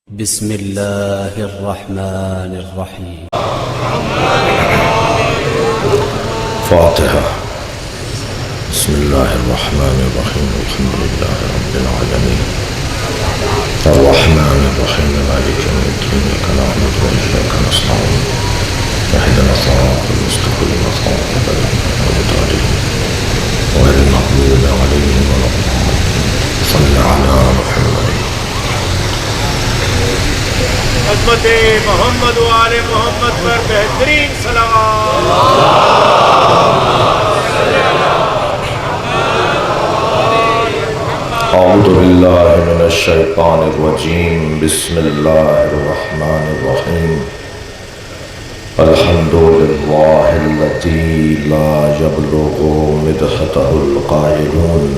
بسم الله الرحمن الرحيم. فاتحة. بسم الله الرحمن الرحيم. الحمد لله رب العالمين الرحمن الرحيم مالك يوم الدين إياك نعبد وإياك نستعين اهدنا الصراط المستقيم صراط الذين أنعمت عليهم غير المغضوب عليهم ولا الضالين. صل على محمد. عظمت محمد و آل محمد پر بہترین صلوات. اعوذ باللہ من الشیطان الرجیم. بسم اللہ الرحمن الرحیم. الحمد للہ الذی لا یبلغ مدحتہ القائلون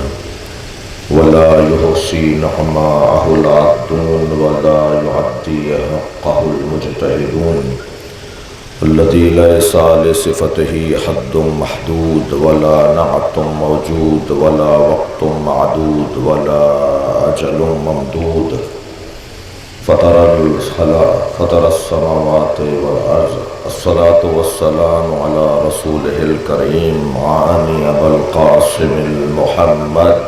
ولا يحصي نعماءه العادون ولا يعدي حقه المجتهدون الذي ليس لصفته حد محدود ولا نعت موجود ولا وقت معدود ولا أجل ممدود فطر السماوات والأرض. الصلاة والسلام على رسوله الكريم عاني أبا القاسم المحمد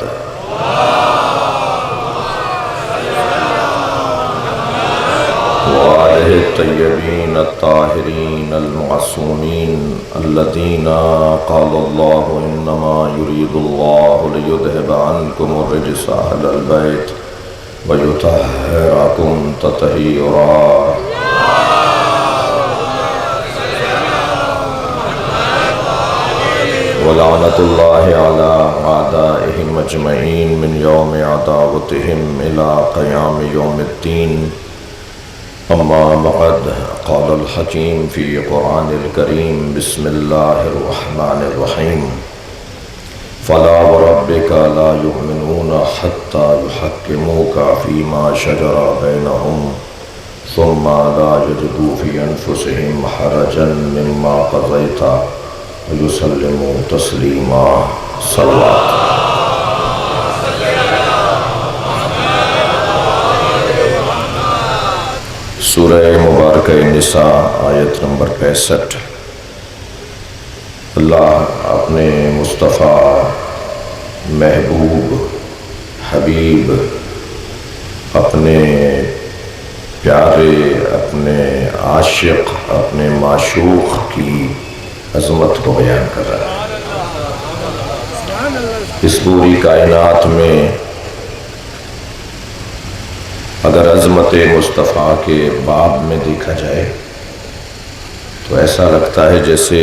وآله الطيبين الطاهرين المعصومين الذين قال الله إنما يريد الله ليذهب عنكم الرجس أهل البيت ويطهركم تطهيرا. ولعنة الله على أعدائهم أجمعين من يوم عداوتهم إلى قيام يوم الدين. أما بعد قال الحكيم في قرآن الكريم بسم الله الرحمن الرحيم. فلا وربك لا يؤمنون حتى يحكموك فيما شجر بينهم ثم لا يجدوا في أنفسهم حرجا مما قضيت ويسلموا تسليما. صلوات. سورہ مبارکہ نساء آیت نمبر 65. اللہ اپنے مصطفیٰ محبوب حبیب اپنے پیارے اپنے عاشق اپنے معشوق کی عظمت کو بیان کر رہا ہے. اس پوری کائنات میں اگر عظمت مصطفیٰ کے باب میں دیکھا جائے تو ایسا لگتا ہے جیسے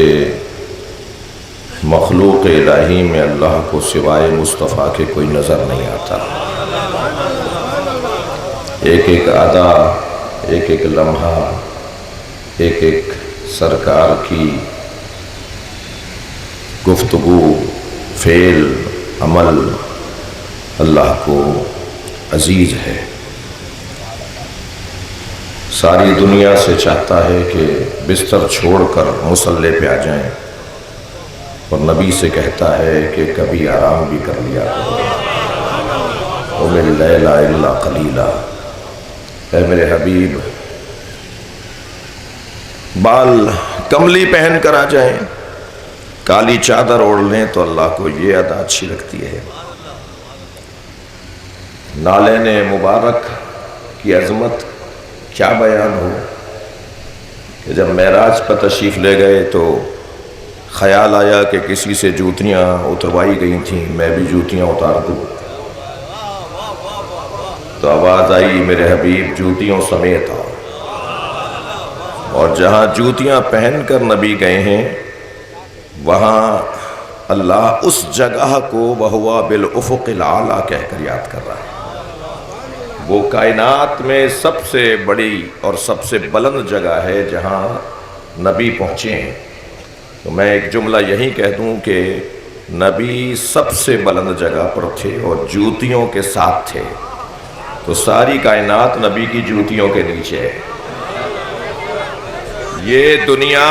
مخلوق الہی میں اللہ کو سوائے مصطفیٰ کے کوئی نظر نہیں آتا. ایک ایک ادا، ایک ایک لمحہ، ایک ایک سرکار کی گفتگو، فعل، عمل اللہ کو عزیز ہے. ساری دنیا سے چاہتا ہے کہ بستر چھوڑ کر مصلے پہ آ جائیں اور نبی سے کہتا ہے کہ کبھی آرام بھی کر لیا کرو. قُمِ اللَّيْلَ إِلَّا قَلِيلًا. اے میرے حبیب بال کملی پہن کر آ جائیں، کالی چادر اوڑھ لیں تو اللہ کو یہ ادا اچھی لگتی ہے. نالین مبارک کی عظمت کیا بیان ہو کہ جب معراج پر تشریف لے گئے تو خیال آیا کہ کسی سے جوتیاں اتروائی گئی تھیں، میں بھی جوتیاں اتار دوں. تو آواز آئی میرے حبیب جوتیوں سمیت آؤ. اور جہاں جوتیاں پہن کر نبی گئے ہیں وہاں اللہ اس جگہ کو وَهُوَ بِالْأُفُقِ الْأَعْلَىٰ کہہ کر یاد کر رہا ہے. وہ کائنات میں سب سے بڑی اور سب سے بلند جگہ ہے جہاں نبی پہنچے ہیں. تو میں ایک جملہ یہی کہہ دوں کہ نبی سب سے بلند جگہ پر تھے اور جوتیوں کے ساتھ تھے. تو ساری کائنات نبی کی جوتیوں کے نیچے ہے. یہ دنیا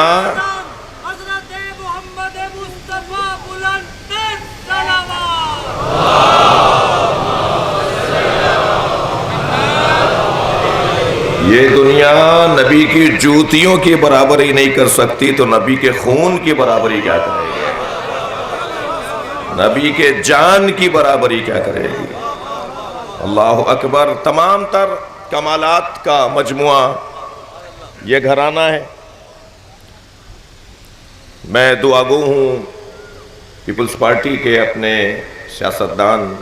حضرت محمد مصطفیٰ بلند صلوات. یہ دنیا نبی کی جوتیوں کی برابری نہیں کر سکتی تو نبی کے خون کی برابری کیا کرے گی؟ نبی کے جان کی برابری کیا کرے گی؟ اللہ اکبر۔ تمام تر کمالات کا مجموعہ یہ گھرانہ ہے۔ میں دعا گو ہوں پیپلز پارٹی کے اپنے سیاستدان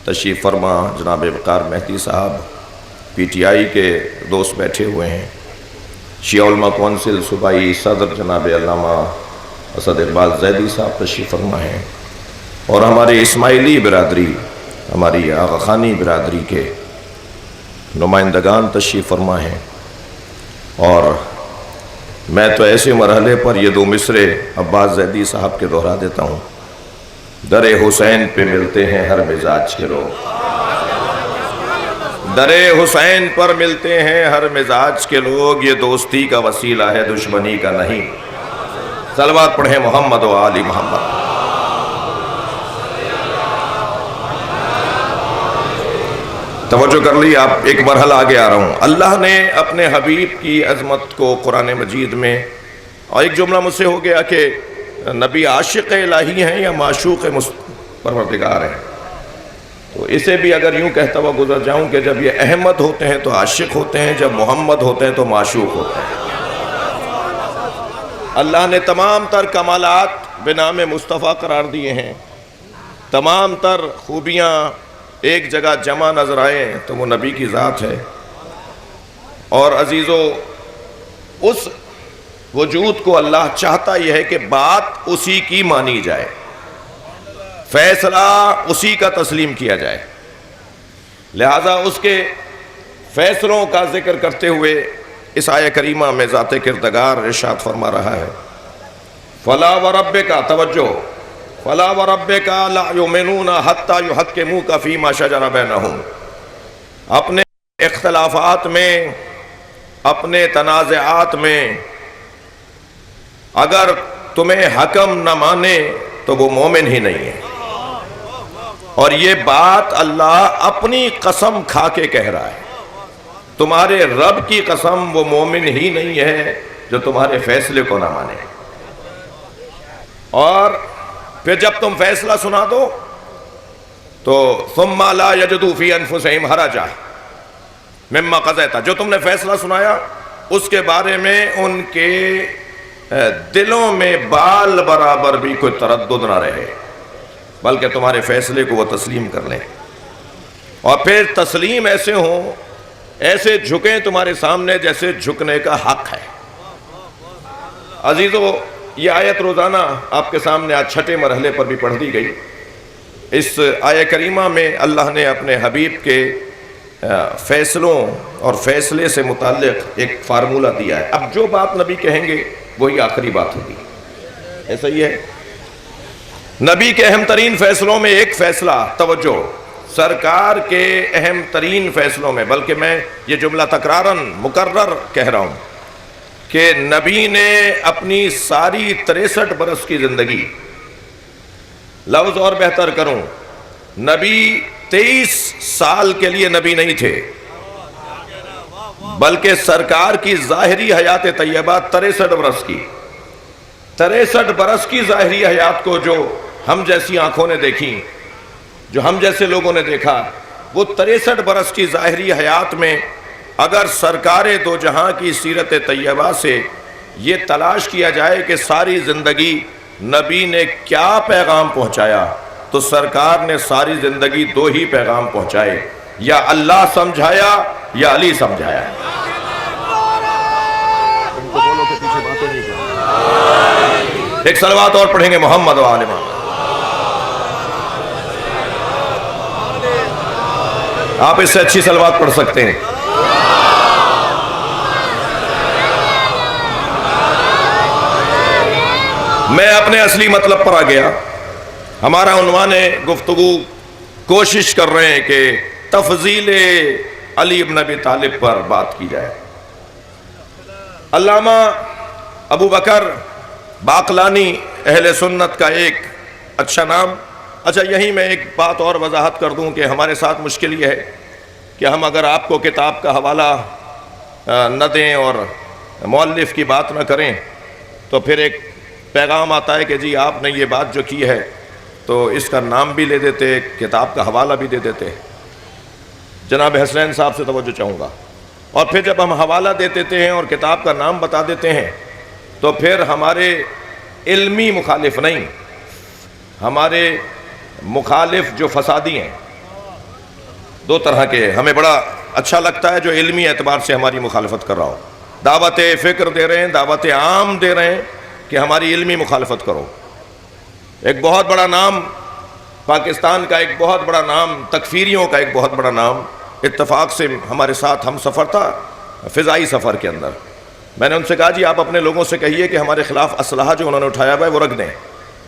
تشریف فرما جناب وقار مہدی صاحب، پی ٹی آئی کے دوست بیٹھے ہوئے ہیں، شیعہ علماء کونسل صوبائی صدر جناب علامہ اسد اقبال زیدی صاحب تشریف فرما ہیں، اور ہمارے اسماعیلی برادری، ہماری آغا خانی برادری کے نمائندگان تشریف فرما ہیں۔ اور میں تو ایسے مرحلے پر یہ 2 مصرے عباس زیدی صاحب کے دہرا دیتا ہوں۔ در حسین پہ ملتے ہیں ہر مزاج کے لوگ، در حسین پر ملتے ہیں ہر مزاج کے لوگ، یہ دوستی کا وسیلہ ہے دشمنی کا نہیں۔ صلوات پڑھیں محمد و آل محمد۔ توجہ کر لی، آپ ایک مرحلہ آگے آ رہا ہوں۔ اللہ نے اپنے حبیب کی عظمت کو قرآن مجید میں، اور ایک جملہ مجھ سے ہو گیا کہ نبی عاشق الہی ہیں یا معشوق پروردگار ہیں، تو اسے بھی اگر یوں کہتا ہوا گزر جاؤں کہ جب یہ احمد ہوتے ہیں تو عاشق ہوتے ہیں، جب محمد ہوتے ہیں تو معشوق ہوتے ہیں۔ اللہ نے تمام تر کمالات بنام مصطفیٰ قرار دیے ہیں، تمام تر خوبیاں ایک جگہ جمع نظر آئیں تو وہ نبی کی ذات ہے۔ اور عزیزو، اس وجود کو اللہ چاہتا یہ ہے کہ بات اسی کی مانی جائے، فیصلہ اسی کا تسلیم کیا جائے، لہذا اس کے فیصلوں کا ذکر کرتے ہوئے اس آیہ کریمہ میں ذات کردگار ارشاد فرما رہا ہے، فَلَا وَرَبِّكَ، توجہ، فَلَا وَرَبِّكَ لَا يُؤْمِنُونَ حَتَّى يُحَكِّمُوكَ فِي مَا شَجَرَ بَيْنَهُمْ۔ اپنے اختلافات میں، اپنے تنازعات میں اگر تمہیں حکم نہ مانے تو وہ مومن ہی نہیں ہے۔ اور یہ بات اللہ اپنی قسم کھا کے کہہ رہا ہے، تمہارے رب کی قسم، وہ مومن ہی نہیں ہے جو تمہارے فیصلے کو نہ مانے۔ اور پھر جب تم فیصلہ سنا دو تو ثم لا یجدوا فی انفسہم حرجا مما قضیت، جو تم نے فیصلہ سنایا اس کے بارے میں ان کے دلوں میں بال برابر بھی کوئی تردد نہ رہے، بلکہ تمہارے فیصلے کو وہ تسلیم کر لیں، اور پھر تسلیم ایسے ہوں، ایسے جھکیں تمہارے سامنے جیسے جھکنے کا حق ہے۔ عزیزو، یہ آیت روزانہ آپ کے سامنے آج 6 مرحلے پر بھی پڑھ دی گئی۔ اس آیہ کریمہ میں اللہ نے اپنے حبیب کے فیصلوں اور فیصلے سے متعلق ایک فارمولہ دیا ہے۔ اب جو بات نبی کہیں گے وہی آخری بات ہوگی، ایسا ہی ہے۔ نبی کے اہم ترین فیصلوں میں ایک فیصلہ، توجہ، سرکار کے اہم ترین فیصلوں میں، بلکہ میں یہ جملہ تکرارن مکرر کہہ رہا ہوں کہ نبی نے اپنی ساری 63 برس کی زندگی، لفظ اور بہتر کروں، نبی 23 سال کے لیے نبی نہیں تھے، بلکہ سرکار کی ظاہری حیات طیبہ 63 برس کی، 63 برس کی ظاہری حیات کو جو ہم جیسی آنکھوں نے دیکھی، جو ہم جیسے لوگوں نے دیکھا، وہ 63 برس کی ظاہری حیات میں اگر سرکار دو جہاں کی سیرت طیبہ سے یہ تلاش کیا جائے کہ ساری زندگی نبی نے کیا پیغام پہنچایا، تو سرکار نے ساری زندگی 2 ہی پیغام پہنچائے، یا اللہ سمجھایا یا علی سمجھایا۔ ایک صلوات اور پڑھیں گے محمد و آل محمد۔ آپ اس سے اچھی صلوات پڑھ سکتے ہیں۔ میں اپنے اصلی مطلب پر آ گیا۔ ہمارا عنوان گفتگو کوشش کر رہے ہیں کہ تفضیل علی ابن ابی طالب پر بات کی جائے۔ علامہ ابو بکر باقلانی اہل سنت کا ایک اچھا نام۔ اچھا، یہیں میں ایک بات اور وضاحت کر دوں کہ ہمارے ساتھ مشکل یہ ہے کہ ہم اگر آپ کو کتاب کا حوالہ نہ دیں اور مؤلف کی بات نہ کریں تو پھر ایک پیغام آتا ہے کہ جی آپ نے یہ بات جو کی ہے تو اس کا نام بھی لے دیتے, کتاب کا حوالہ بھی دے دیتے. جناب حسنین صاحب سے توجہ چاہوں گا. اور پھر جب ہم حوالہ دے دیتے ہیں اور کتاب کا نام بتا دیتے ہیں تو پھر ہمارے علمی مخالف نہیں, ہمارے مخالف جو فسادی ہیں, دو طرح کے. ہمیں بڑا اچھا لگتا ہے جو علمی اعتبار سے ہماری مخالفت کر رہا ہو, دعوت فکر دے رہے ہیں, دعوت عام دے رہے ہیں کہ ہماری علمی مخالفت کرو. ایک بہت بڑا نام پاکستان کا, ایک بہت بڑا نام تکفیریوں کا, ایک بہت بڑا نام اتفاق سے ہمارے ساتھ ہم سفر تھا فضائی سفر کے اندر. میں نے ان سے کہا جی آپ اپنے لوگوں سے کہیے کہ ہمارے خلاف اسلحہ جو انہوں نے اٹھایا ہوا ہے وہ رکھ دیں.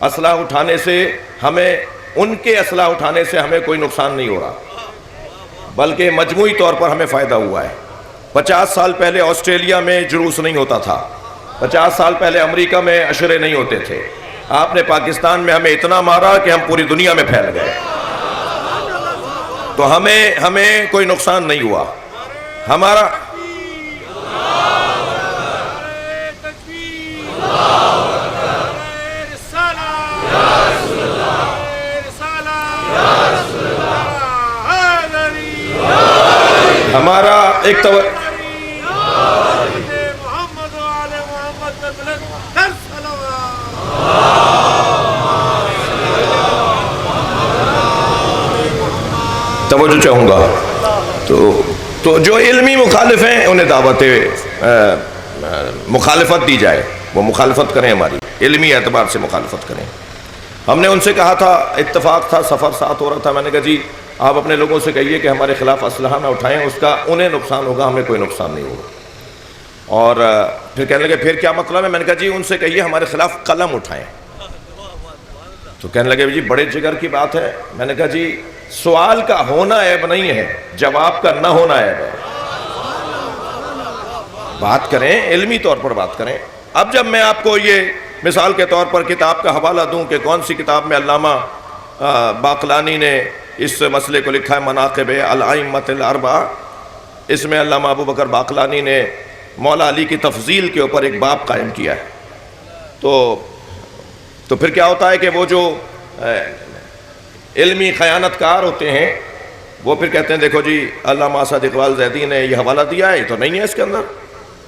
اسلحہ اٹھانے سے ہمیں, ان کے اسلحہ اٹھانے سے ہمیں کوئی نقصان نہیں ہو رہا, بلکہ مجموعی طور پر ہمیں فائدہ ہوا ہے. 50 سال پہلے آسٹریلیا میں جلوس نہیں ہوتا تھا, 50 سال پہلے امریکہ میں عشرے نہیں ہوتے تھے. آپ نے پاکستان میں ہمیں اتنا مارا کہ ہم پوری دنیا میں پھیل گئے, تو ہمیں کوئی نقصان نہیں ہوا. ہمارا ایک توجہ چاہوں گا. تو جو علمی مخالف ہیں انہیں دعوت مخالفت دی جائے, وہ مخالفت کریں, ہماری علمی اعتبار سے مخالفت کریں. ہم نے ان سے کہا تھا, اتفاق تھا, سفر ساتھ ہو رہا تھا, میں نے کہا جی آپ اپنے لوگوں سے کہیے کہ ہمارے خلاف اسلحہ نہ اٹھائیں, اس کا انہیں نقصان ہوگا, ہمیں کوئی نقصان نہیں ہوگا. اور پھر کہنے لگے پھر کیا مطلب ہے؟ میں نے کہا جی ان سے کہیے ہمارے خلاف قلم اٹھائیں. تو کہنے لگے جی بڑے جگر کی بات ہے. میں نے کہا جی سوال کا ہونا عیب نہیں ہے, جواب کا نہ ہونا عیب ہے. بات کریں, علمی طور پر بات کریں. اب جب میں آپ کو یہ مثال کے طور پر کتاب کا حوالہ دوں کہ کون سی کتاب میں علامہ باقلانی نے اس مسئلے کو لکھا ہے, مناقب الائمۃ الاربعہ, اس میں علامہ ابو بکر باقلانی نے مولا علی کی تفضیل کے اوپر ایک باب قائم کیا ہے. تو پھر کیا ہوتا ہے کہ وہ جو علمی خیانت کار ہوتے ہیں وہ پھر کہتے ہیں دیکھو جی علامہ اسد اقبال زیدی نے یہ حوالہ دیا ہے, یہ تو نہیں ہے اس کے اندر.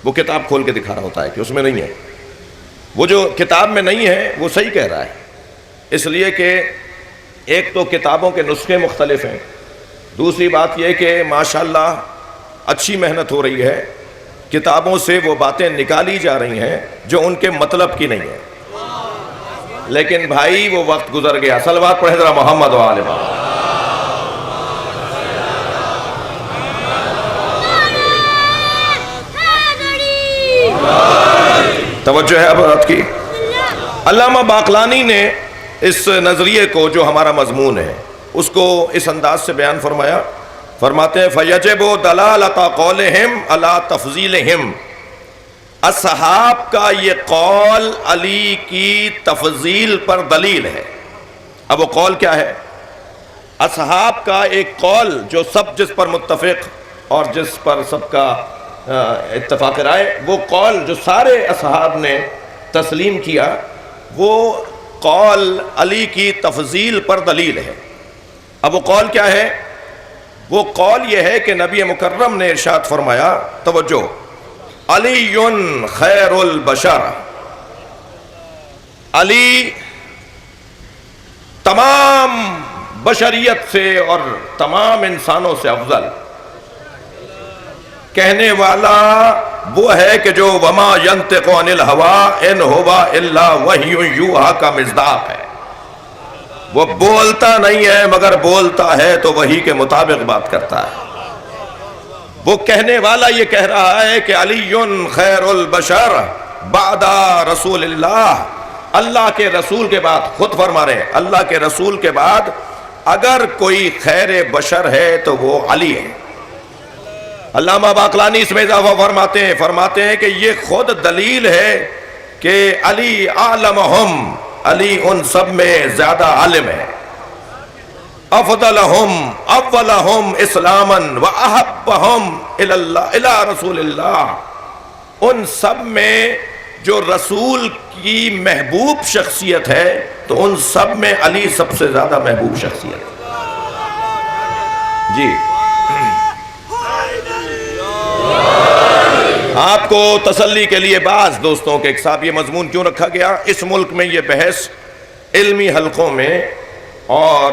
وہ کتاب کھول کے دکھا رہا ہوتا ہے کہ اس میں نہیں ہے. وہ جو کتاب میں نہیں ہے وہ صحیح کہہ رہا ہے, اس لیے کہ ایک تو کتابوں کے نسخے مختلف ہیں, دوسری بات یہ کہ ماشاءاللہ اچھی محنت ہو رہی ہے, کتابوں سے وہ باتیں نکالی جا رہی ہیں جو ان کے مطلب کی نہیں ہیں. لیکن بھائی وہ وقت گزر گیا. صلوات پڑھے ذرا محمد و آل محمد. توجہ ہے اب رات کی. علامہ باقلانی نے اس نظریے کو جو ہمارا مضمون ہے اس کو اس انداز سے بیان فرمایا. فرماتے ہیں فَيَجِبُ دَلَالَةَ قَوْلِهِمْ عَلَىٰ تَفْضِيلِهِمْ. اصحاب کا یہ قول علی کی تفضیل پر دلیل ہے. اب وہ قول کیا ہے؟ اصحاب کا ایک قول جو سب جس پر متفق اور جس پر سب کا اتفاق رائے, وہ قول جو سارے اصحاب نے تسلیم کیا, وہ قول علی کی تفضیل پر دلیل ہے. اب وہ قول کیا ہے؟ وہ قول یہ ہے کہ نبی مکرم نے ارشاد فرمایا, توجہ, علی خیر البشر, علی تمام بشریت سے اور تمام انسانوں سے افضل. کہنے والا وہ ہے کہ جو وما ینطق عن الہوی ان ہوا الا وحی یوحی کا مصداق ہے. وہ بولتا نہیں ہے مگر بولتا ہے تو وحی کے مطابق بات کرتا ہے. وہ کہنے والا یہ کہہ رہا ہے کہ علی خیر البشر بعد رسول اللہ, اللہ کے رسول کے بعد, خود فرما رہے ہیں اللہ کے رسول کے بعد اگر کوئی خیر بشر ہے تو وہ علی ہے. علامہ باقلانی اس میں اضافہ فرماتے ہیں کہ یہ خود دلیل ہے کہ علی اعلمہم, علی ان سب میں زیادہ عالم ہے. افضلہم اولہم اسلاما واحبہم الی رسول اللہ، ان سب میں جو رسول کی محبوب شخصیت ہے تو ان سب میں علی سب سے زیادہ محبوب شخصیت ہے۔ جی آپ کو تسلی کے لیے بعض دوستوں کے ایک صاحب یہ مضمون کیوں رکھا گیا، اس ملک میں یہ بحث علمی حلقوں میں اور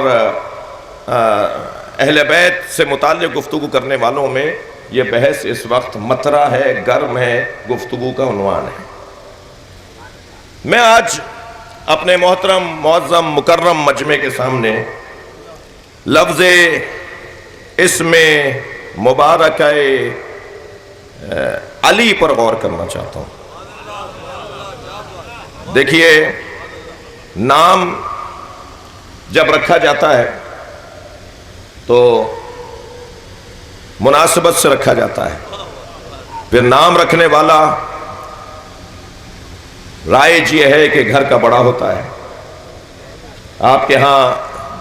اہل بیت سے متعلق گفتگو کرنے والوں میں یہ بحث اس وقت مطرح ہے، گرم ہے، گفتگو کا عنوان ہے۔ میں آج اپنے محترم معظم مکرم مجمع کے سامنے لفظ اسم مبارکہ علی پر غور کرنا چاہتا ہوں۔ دیکھیے، نام جب رکھا جاتا ہے تو مناسبت سے رکھا جاتا ہے، پھر نام رکھنے والا رائج یہ ہے کہ گھر کا بڑا ہوتا ہے۔ آپ کے ہاں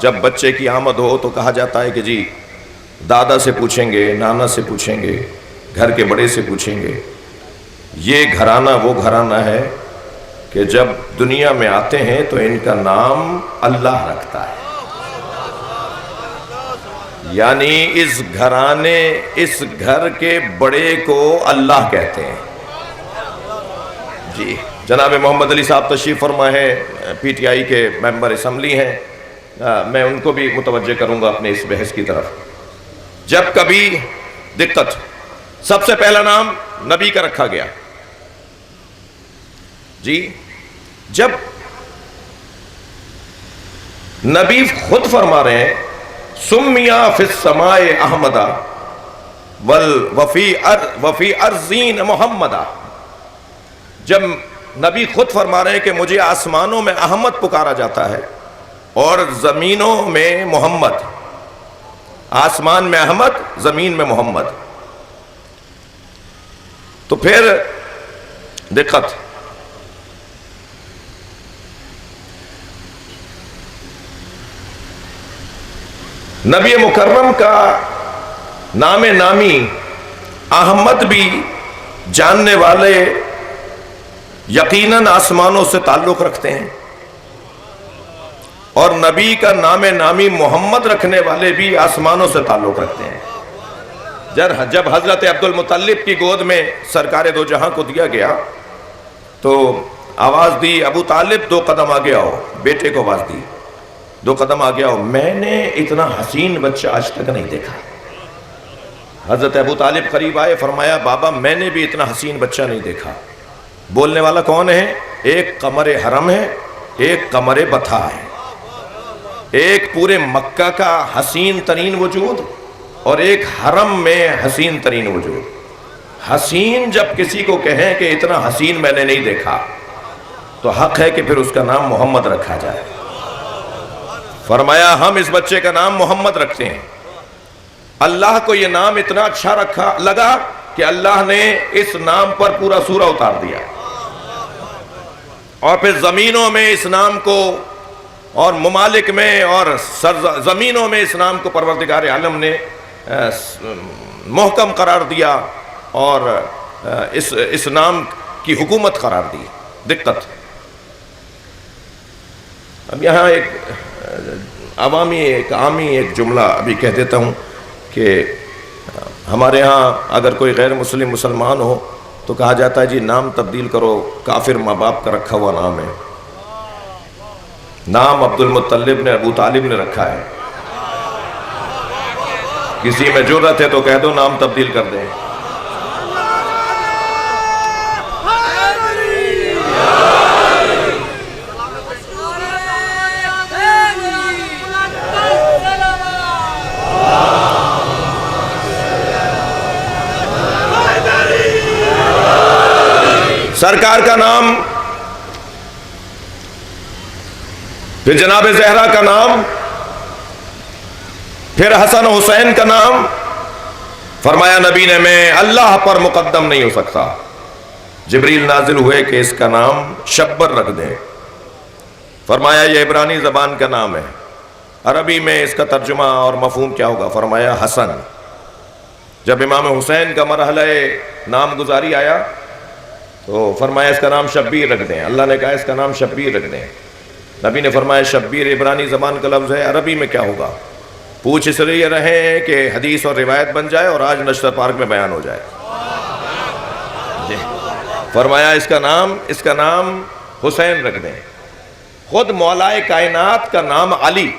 جب بچے کی آمد ہو تو کہا جاتا ہے کہ جی دادا سے پوچھیں گے، نانا سے پوچھیں گے، گھر کے بڑے سے پوچھیں گے۔ یہ گھرانہ وہ گھرانہ ہے کہ جب دنیا میں آتے ہیں تو ان کا نام اللہ رکھتا ہے، یعنی اس گھرانے، اس گھر کے بڑے کو اللہ کہتے ہیں۔ جی جناب محمد علی صاحب تشریف فرما ہے، پی ٹی آئی کے ممبر اسمبلی ہیں، میں ان کو بھی متوجہ کروں گا اپنے اس بحث کی طرف۔ جب کبھی دقت، سب سے پہلا نام نبی کا رکھا گیا۔ جی جب نبی خود فرما رہے ہیں سمیا فی السماء احمدا وفی ارضین محمدا، جب نبی خود فرما رہے ہیں کہ مجھے آسمانوں میں احمد پکارا جاتا ہے اور زمینوں میں محمد، آسمان میں احمد، زمین میں محمد، تو پھر دقت۔ نبی مکرم کا نام نامی احمد بھی جاننے والے یقیناً آسمانوں سے تعلق رکھتے ہیں، اور نبی کا نام نامی محمد رکھنے والے بھی آسمانوں سے تعلق رکھتے ہیں۔ جب حضرت عبد المطلب کی گود میں سرکار دو جہاں کو دیا گیا تو آواز دی ابو طالب 2 قدم آگے آؤ، بیٹے کو آواز دی 2 قدم آگے آؤ، میں نے اتنا حسین بچہ آج تک نہیں دیکھا۔ حضرت ابو طالب قریب آئے، فرمایا بابا میں نے بھی اتنا حسین بچہ نہیں دیکھا۔ بولنے والا کون ہے؟ ایک قمر حرم ہے، ایک قمر بطھا ہے، ایک پورے مکہ کا حسین ترین وجود اور ایک حرم میں حسین ترین وجود۔ حسین جب کسی کو کہیں کہ اتنا حسین میں نے نہیں دیکھا تو حق ہے کہ پھر اس کا نام محمد رکھا جائے۔ فرمایا ہم اس بچے کا نام محمد رکھتے ہیں۔ اللہ کو یہ نام اتنا اچھا لگا کہ اللہ نے اس نام پر پورا سورہ اتار دیا، اور پھر زمینوں میں اس نام کو اور ممالک میں اور زمینوں میں اس نام کو پروردگار عالم نے محکم قرار دیا اور اس نام کی حکومت قرار دی۔ دقت اب یہاں ایک عوامی ایک جملہ ابھی کہہ دیتا ہوں کہ ہمارے ہاں اگر کوئی غیر مسلم مسلمان ہو تو کہا جاتا ہے جی نام تبدیل کرو، کافر ماں باپ کا رکھا ہوا نام ہے۔ نام عبد المطلب نے ابو طالب نے رکھا ہے، کسی میں جرأت ہے تو کہہ دو نام تبدیل کر دیں۔ سرکار کا نام، پھر جناب زہرا کا نام، پھر حسن حسین کا نام۔ فرمایا نبی نے میں اللہ پر مقدم نہیں ہو سکتا۔ جبریل نازل ہوئے کہ اس کا نام شبر رکھ دیں۔ فرمایا یہ عبرانی زبان کا نام ہے، عربی میں اس کا ترجمہ اور مفہوم کیا ہوگا؟ فرمایا حسن۔ جب امام حسین کا مرحلہ نام گزاری آیا تو فرمایا اس کا نام شبیر رکھ دیں۔ اللہ نے کہا اس کا نام شبیر رکھ دیں۔ نبی نے فرمایا شبیر عبرانی زبان کا لفظ ہے، عربی میں کیا ہوگا؟ پوچھ اس لیے رہے ہیں کہ حدیث اور روایت بن جائے اور آج نشتر پارک میں بیان ہو جائے۔ جی فرمایا اس کا نام حسین رکھ دیں۔ خود مولا کائنات کا نام علی،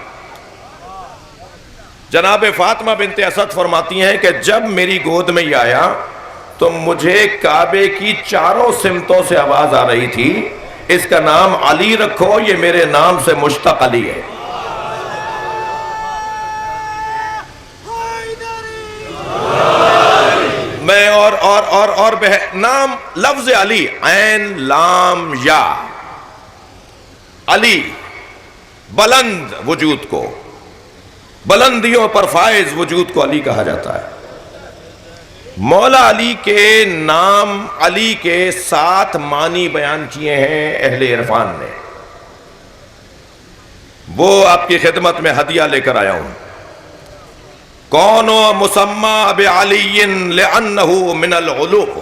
جناب فاطمہ بنت اسد فرماتی ہیں کہ جب میری گود میں یہ آیا تو مجھے کعبے کی چاروں سمتوں سے آواز آ رہی تھی اس کا نام علی رکھو، یہ میرے نام سے مشتق علی ہے۔ میں اور نام لفظ علی، عین لام یا، علی بلند وجود کو، بلندیوں پر فائز وجود کو علی کہا جاتا ہے۔ مولا علی کے نام علی کے 7 معنی بیان کیے ہیں اہل عرفان نے، وہ آپ کی خدمت میں ہدیہ لے کر آیا ہوں۔ کون مسمى بعلی لأنہ من العلوم،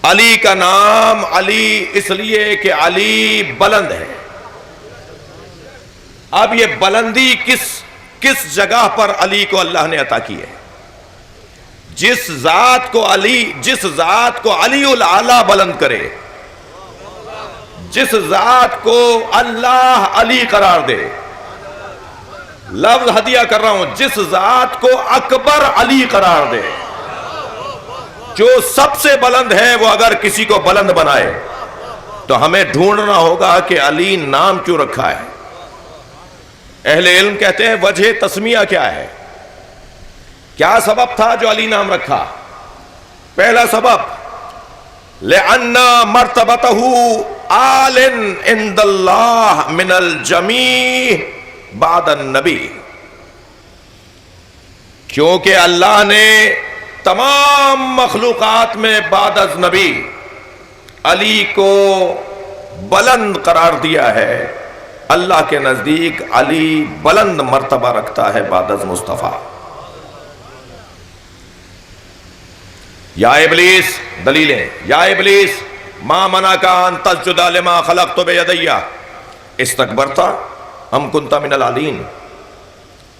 علی کا نام علی اس لیے کہ علی بلند ہے۔ اب یہ بلندی کس جگہ پر علی کو اللہ نے عطا کی ہے؟ جس ذات کو علی الاعلی بلند کرے، جس ذات کو اللہ علی قرار دے، لفظ ہدیہ کر رہا ہوں، جس ذات کو اکبر علی قرار دے، جو سب سے بلند ہے، وہ اگر کسی کو بلند بنائے تو ہمیں ڈھونڈنا ہوگا کہ علی نام کیوں رکھا ہے۔ اہل علم کہتے ہیں وجہ تسمیہ کیا ہے، کیا سبب تھا جو علی نام رکھا؟ پہلا سبب لأن مرتبتہ عال عند اللہ من الجمیع بعد النبی، کیونکہ اللہ نے تمام مخلوقات میں بعد از نبی علی کو بلند قرار دیا ہے۔ اللہ کے نزدیک علی بلند مرتبہ رکھتا ہے بعد از مصطفیٰ۔ یا ابلیس، دلیلیں، یا ابلیس ما منعک ان تسجد لما خلقت بیدی استکبرت ام کنت من العالین،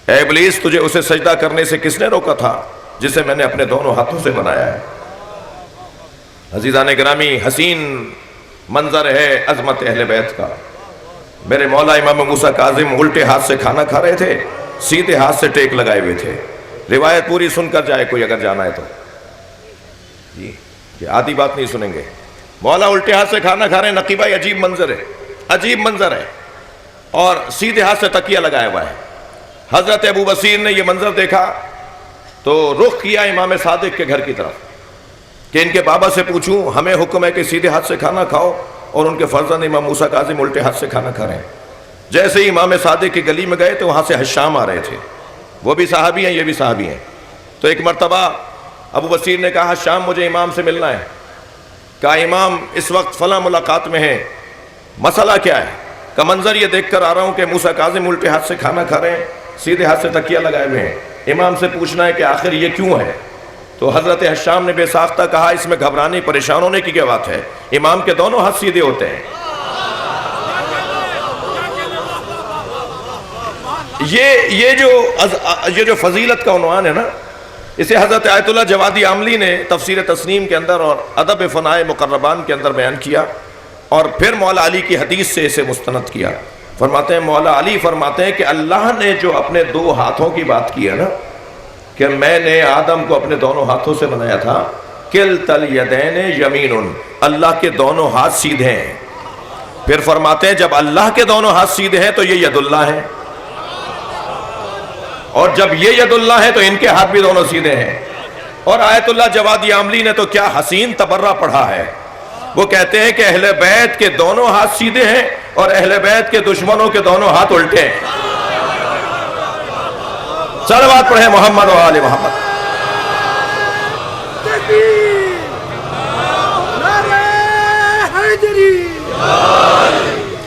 اے ابلیس تجھے اسے سجدہ کرنے سے کس نے روکا تھا جسے میں نے اپنے دونوں ہاتھوں سے بنایا ہے۔ عزیزان گرامی، حسین منظر ہے عظمت اہل بیت کا۔ میرے مولا امام موسیٰ کاظم الٹے ہاتھ سے کھانا کھا رہے تھے، سیدھے ہاتھ سے ٹیک لگائے ہوئے تھے۔ روایت پوری سن کر جائے کوئی اگر جانا ہے تو، یہ آدھی بات نہیں سنیں گے۔ مولا الٹے ہاتھ سے کھانا کھا رہے ہیں، نقی بھائی عجیب منظر ہے، اور سیدھے ہاتھ سے تکیہ لگایا ہوا ہے۔ حضرت ابو بصیر نے یہ منظر دیکھا تو رخ کیا امام صادق کے گھر کی طرف کہ ان کے بابا سے پوچھوں، ہمیں حکم ہے کہ سیدھے ہاتھ سے کھانا کھاؤ، اور ان کے فرزند امام موسیٰ کاظم الٹے ہاتھ سے کھانا کھا رہے ہیں۔ جیسے ہی امام صادق کی گلی میں گئے تو وہاں سے حشام آ رہے تھے، وہ بھی صحابی ہیں، یہ بھی صحابی ہیں۔ تو ایک مرتبہ ابو بصیر نے کہا حشام مجھے امام سے ملنا ہے۔ کہا امام اس وقت فلاں ملاقات میں ہیں، مسئلہ کیا ہے؟ کا منظر یہ دیکھ کر آ رہا ہوں کہ موسیٰ کاظم الٹے ہاتھ سے کھانا کھا رہے ہیں، سیدھے ہاتھ سے تکیہ لگائے ہوئے ہیں، امام سے پوچھنا ہے کہ آخر یہ کیوں ہے؟ تو حضرت حشام نے بے ساختہ کہا اس میں گھبرانے پریشان ہونے کی کیا بات ہے، امام کے دونوں ہاتھ سیدھے ہوتے ہیں۔ یہ جو فضیلت کا عنوان ہے نا، اسے حضرت آیت اللہ جوادی عاملی نے تفسیر تسنیم کے اندر اور ادب فنائے مقربان کے اندر بیان کیا، اور پھر مولا علی کی حدیث سے اسے مستند کیا۔ فرماتے ہیں مولا علی فرماتے ہیں کہ اللہ نے جو اپنے 2 ہاتھوں کی بات کی ہے نا، کہ میں نے آدم کو اپنے دونوں ہاتھوں سے بنایا تھا، کلتا الیدین یمین، اللہ کے دونوں ہاتھ سیدھے ہیں۔ پھر فرماتے ہیں جب اللہ کے دونوں ہاتھ سیدھے ہیں تو یہ ید اللہ ہے، اور جب یہ ید اللہ ہے تو ان کے ہاتھ بھی دونوں سیدھے ہیں۔ اور آیت اللہ جوادی عاملی نے تو کیا حسین تبرہ پڑھا ہے، وہ کہتے ہیں کہ اہل بیت کے دونوں ہاتھ سیدھے ہیں اور اہل بیت کے دشمنوں کے دونوں ہاتھ الٹے ہیں۔ صلوات پڑھیں محمد و آل محمد۔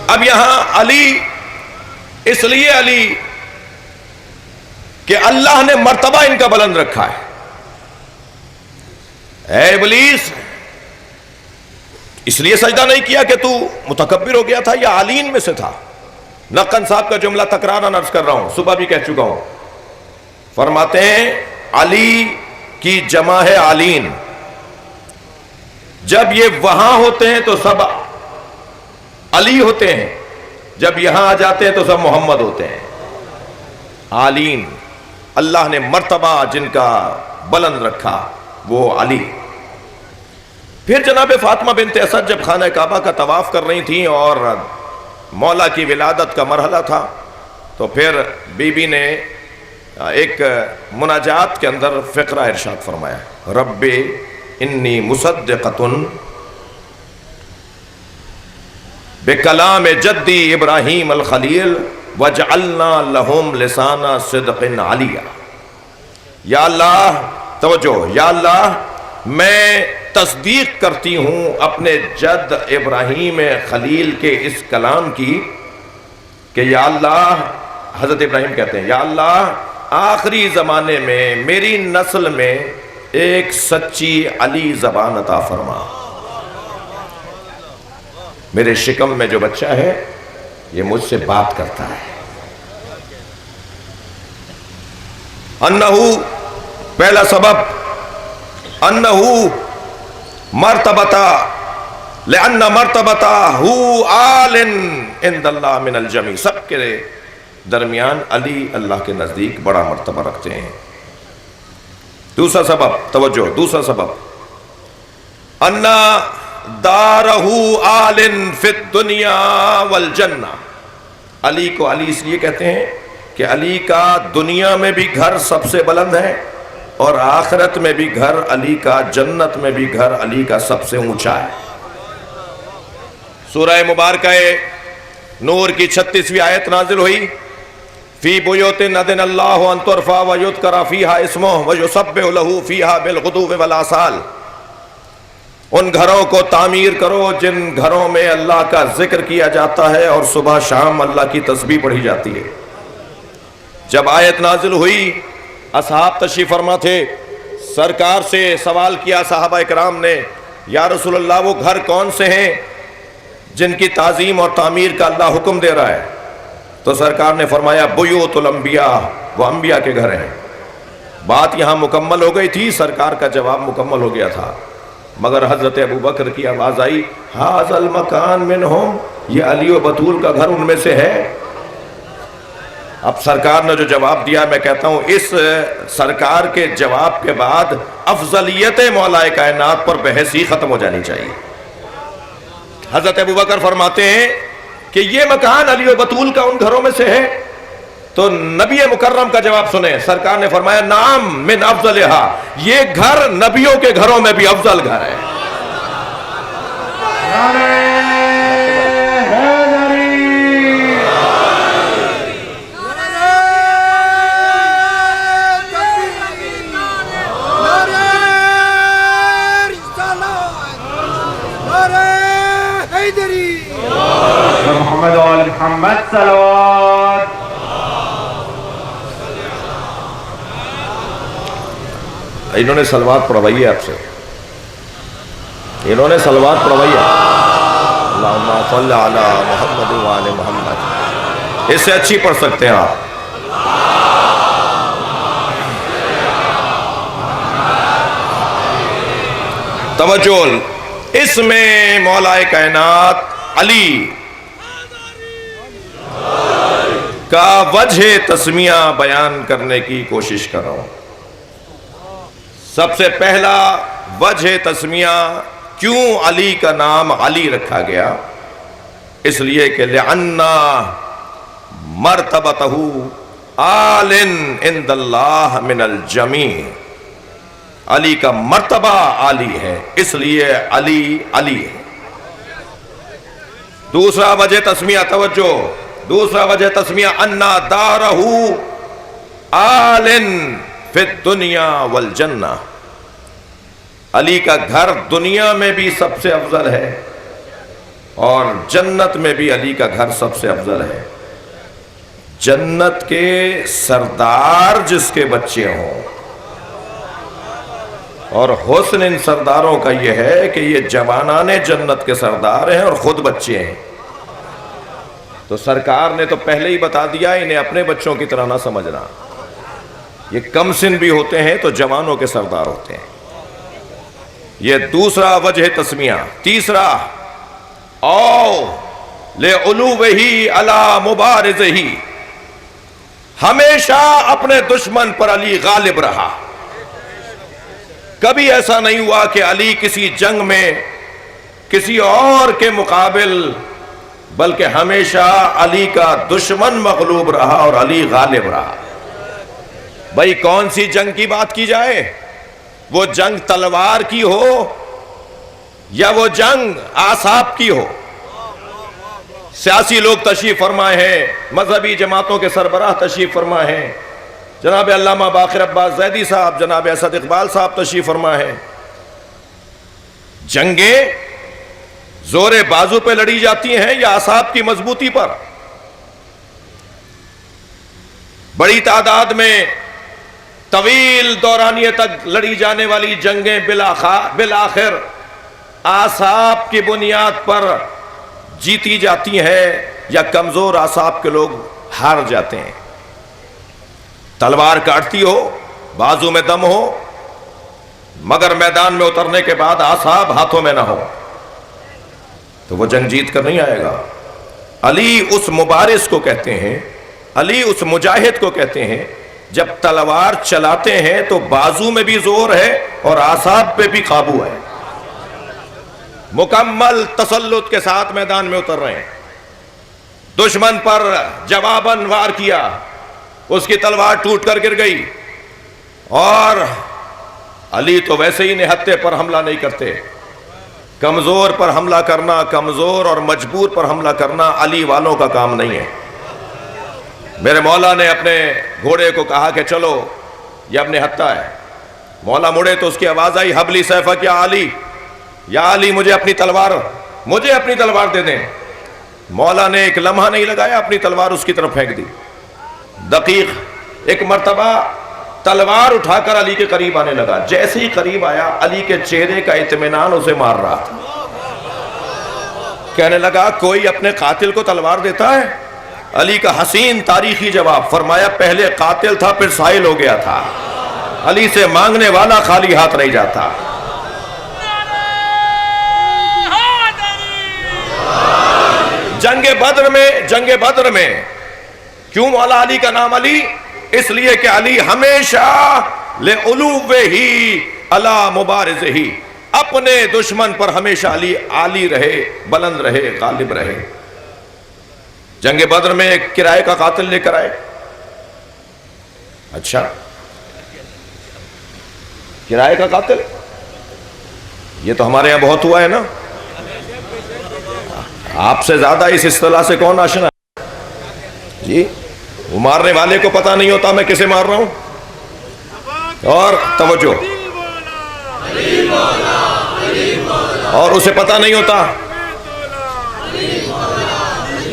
اب یہاں علی اس لیے علی کہ اللہ نے مرتبہ ان کا بلند رکھا ہے. اے ابلیس، اس لیے سجدہ نہیں کیا کہ تو متکبر ہو گیا تھا یا عالین میں سے تھا. لقن صاحب کا جملہ تکرارا عرض کر رہا ہوں، صبح بھی کہہ چکا ہوں. فرماتے ہیں علی کی جمع ہے عالین. جب یہ وہاں ہوتے ہیں تو سب علی ہوتے ہیں، جب یہاں آ جاتے ہیں تو سب محمد ہوتے ہیں. عالین، اللہ نے مرتبہ جن کا بلند رکھا وہ علی. پھر جناب فاطمہ بنت اسد جب خانہ کعبہ کا طواف کر رہی تھیں اور مولا کی ولادت کا مرحلہ تھا، تو پھر بی بی نے ایک مناجات کے اندر فقرہ ارشاد فرمایا، رب انی مصدقۃ بکلام جدی ابراہیم الخلیل وجعلنا لہم لسان صدق علیہ. یا اللہ، توجہ، یا اللہ میں تصدیق کرتی ہوں اپنے جد ابراہیم خلیل کے اس کلام کی کہ یا اللہ، حضرت ابراہیم کہتے ہیں یا اللہ آخری زمانے میں میری نسل میں ایک سچی علی زبان عطا فرما. میرے شکم میں جو بچہ ہے یہ مجھ سے بات کرتا ہے. انہو، پہلا سبب، انہو مرتبتا لأن مرتبتا ہو آل عند اللہ من الجمی. سب کے درمیان علی اللہ کے نزدیک بڑا مرتبہ رکھتے ہیں. دوسرا سبب، توجہ، دوسرا سبب، ان دارہ آل فی الدنیا والجنہ. علی کو علی اس لیے کہتے ہیں کہ علی کا دنیا میں بھی گھر سب سے بلند ہے اور آخرت میں بھی گھر علی کا، جنت میں بھی گھر علی کا سب سے اونچا ہے. سورہ مبارکہ نور کی 36ویں آیت نازل ہوئی، فی بیوت اذن اللہ ان ترفع ویذکر فیہا اسمہ ویسبح لہ فیہا بالغدو والآصال. ان گھروں کو تعمیر کرو جن گھروں میں اللہ کا ذکر کیا جاتا ہے اور صبح شام اللہ کی تسبیح پڑھی جاتی ہے. جب آیت نازل ہوئی، اصحاب تشریف فرما تھے، سرکار سے سوال کیا صحابہ اکرام نے، یا رسول اللہ وہ گھر کون سے ہیں جن کی تعظیم اور تعمیر کا اللہ حکم دے رہا ہے؟ تو سرکار نے فرمایا بیوت الانبیاء، وہ انبیاء کے گھر ہیں. بات یہاں مکمل ہو گئی تھی، سرکار کا جواب مکمل ہو گیا تھا، مگر حضرت ابو بکر کی آواز آئی، ھذا المکان منہم، یہ علی و بطول کا گھر ان میں سے ہے. اب سرکار نے جو جواب دیا، میں کہتا ہوں اس سرکار کے جواب کے بعد افضلیت مولا کائنات پر بحث ہی ختم ہو جانی چاہیے. حضرت ابو بکر فرماتے ہیں کہ یہ مکان علی و بطول کا ان گھروں میں سے ہے. تو نبی مکرم کا جواب سنیں، سرکار نے فرمایا نعم من افضلہا، یہ گھر نبیوں کے گھروں میں بھی افضل گھر ہے. محمد و آل محمد صلوات. انہوں نے صلوات پڑھوائی ہے آپ سے، انہوں نے صلوات پڑھوائی ہے، اللہم صلی علی محمد و آل محمد. اس سے اچھی پڑھ سکتے ہیں آپ. توجہ، اس میں مولا کائنات علی کا وجہ تسمیہ بیان کرنے کی کوشش کر رہا ہوں. سب سے پہلا وجہ تسمیہ، کیوں علی کا نام علی رکھا گیا؟ اس لیے کہ لأن مرتبتہ آل عند اللہ من الجمیع، علی کا مرتبہ عالی ہے، اس لیے علی علی ہے. دوسرا وجہ تسمیہ، توجہ، دوسرا وجہ تسمیہ، انا دارہ آل فی الدنیا والجنہ، علی کا گھر دنیا میں بھی سب سے افضل ہے اور جنت میں بھی علی کا گھر سب سے افضل ہے. جنت کے سردار جس کے بچے ہوں، اور حسن ان سرداروں کا یہ ہے کہ یہ جوانان جنت کے سردار ہیں اور خود بچے ہیں۔ تو سرکار نے تو پہلے ہی بتا دیا انہیں اپنے بچوں کی طرح نہ سمجھنا، یہ کم سن بھی ہوتے ہیں تو جوانوں کے سردار ہوتے ہیں۔ یہ دوسرا وجہ تسمیہ۔ تیسرا، او لعلوہ علی مبارزہ، ہمیشہ اپنے دشمن پر علی غالب رہا۔ کبھی ایسا نہیں ہوا کہ علی کسی جنگ میں کسی اور کے مقابل، بلکہ ہمیشہ علی کا دشمن مغلوب رہا اور علی غالب رہا۔ بھائی کون سی جنگ کی بات کی جائے، وہ جنگ تلوار کی ہو یا وہ جنگ اعصاب کی ہو۔ سیاسی لوگ تشریف فرمائے ہیں، مذہبی جماعتوں کے سربراہ تشریف فرمائے ہیں، جناب علامہ باقر عباس زیدی صاحب، جناب اسد اقبال صاحب تشریف فرمائے ہیں۔ جنگیں زور بازو پہ لڑی جاتی ہیں یا اعصاب کی مضبوطی پر؟ بڑی تعداد میں طویل دورانیے تک لڑی جانے والی جنگیں بالآخر اعصاب کی بنیاد پر جیتی جاتی ہیں یا کمزور اعصاب کے لوگ ہار جاتے ہیں۔ تلوار کاٹتی ہو، بازو میں دم ہو، مگر میدان میں اترنے کے بعد اعصاب ہاتھوں میں نہ ہو تو وہ جنگ جیت کر نہیں آئے گا۔ علی اس مبارز کو کہتے ہیں، علی اس مجاہد کو کہتے ہیں جب تلوار چلاتے ہیں تو بازو میں بھی زور ہے اور اعصاب پہ بھی قابو ہے، مکمل تسلط کے ساتھ میدان میں اتر رہے ہیں۔ دشمن پر جواباً وار کیا، اس کی تلوار ٹوٹ کر گر گئی، اور علی تو ویسے ہی نہتے پر حملہ نہیں کرتے۔ کمزور پر حملہ کرنا، کمزور اور مجبور پر حملہ کرنا علی والوں کا کام نہیں ہے۔ میرے مولا نے اپنے گھوڑے کو کہا کہ چلو، یہ اب نہتا ہے۔ مولا مڑے تو اس کی آواز آئی، حبلی سیفک یا علی، یا علی مجھے اپنی تلوار دے دیں۔ مولا نے ایک لمحہ نہیں لگایا، اپنی تلوار اس کی طرف پھینک دی۔ دقیق ایک مرتبہ تلوار اٹھا کر علی کے قریب آنے لگا، جیسے ہی قریب آیا علی کے چہرے کا اطمینان اسے مار رہا تھا۔ کہنے لگا کوئی اپنے قاتل کو تلوار دیتا ہے؟ علی کا حسین تاریخی جواب، فرمایا پہلے قاتل تھا پھر سائل ہو گیا تھا، علی سے مانگنے والا خالی ہاتھ نہیں جاتا۔ جنگ بدر میں کیوں مولا علی کا نام علی؟ اس لیے کہ علی ہمیشہ لعلوہ علی مبارزہ، اپنے دشمن پر ہمیشہ علی عالی رہے، بلند رہے، غالب رہے۔ جنگ بدر میں ایک کرائے کا قاتل لے کر آئے۔ اچھا، کرائے کا قاتل، یہ تو ہمارے یہاں بہت ہوا ہے نا۔ آپ سے زیادہ اس اصطلاح سے کون آشنا ہے؟ جی، وہ مارنے والے کو پتہ نہیں ہوتا میں کسے مار رہا ہوں، اور توجہ، اور اسے پتہ نہیں ہوتا،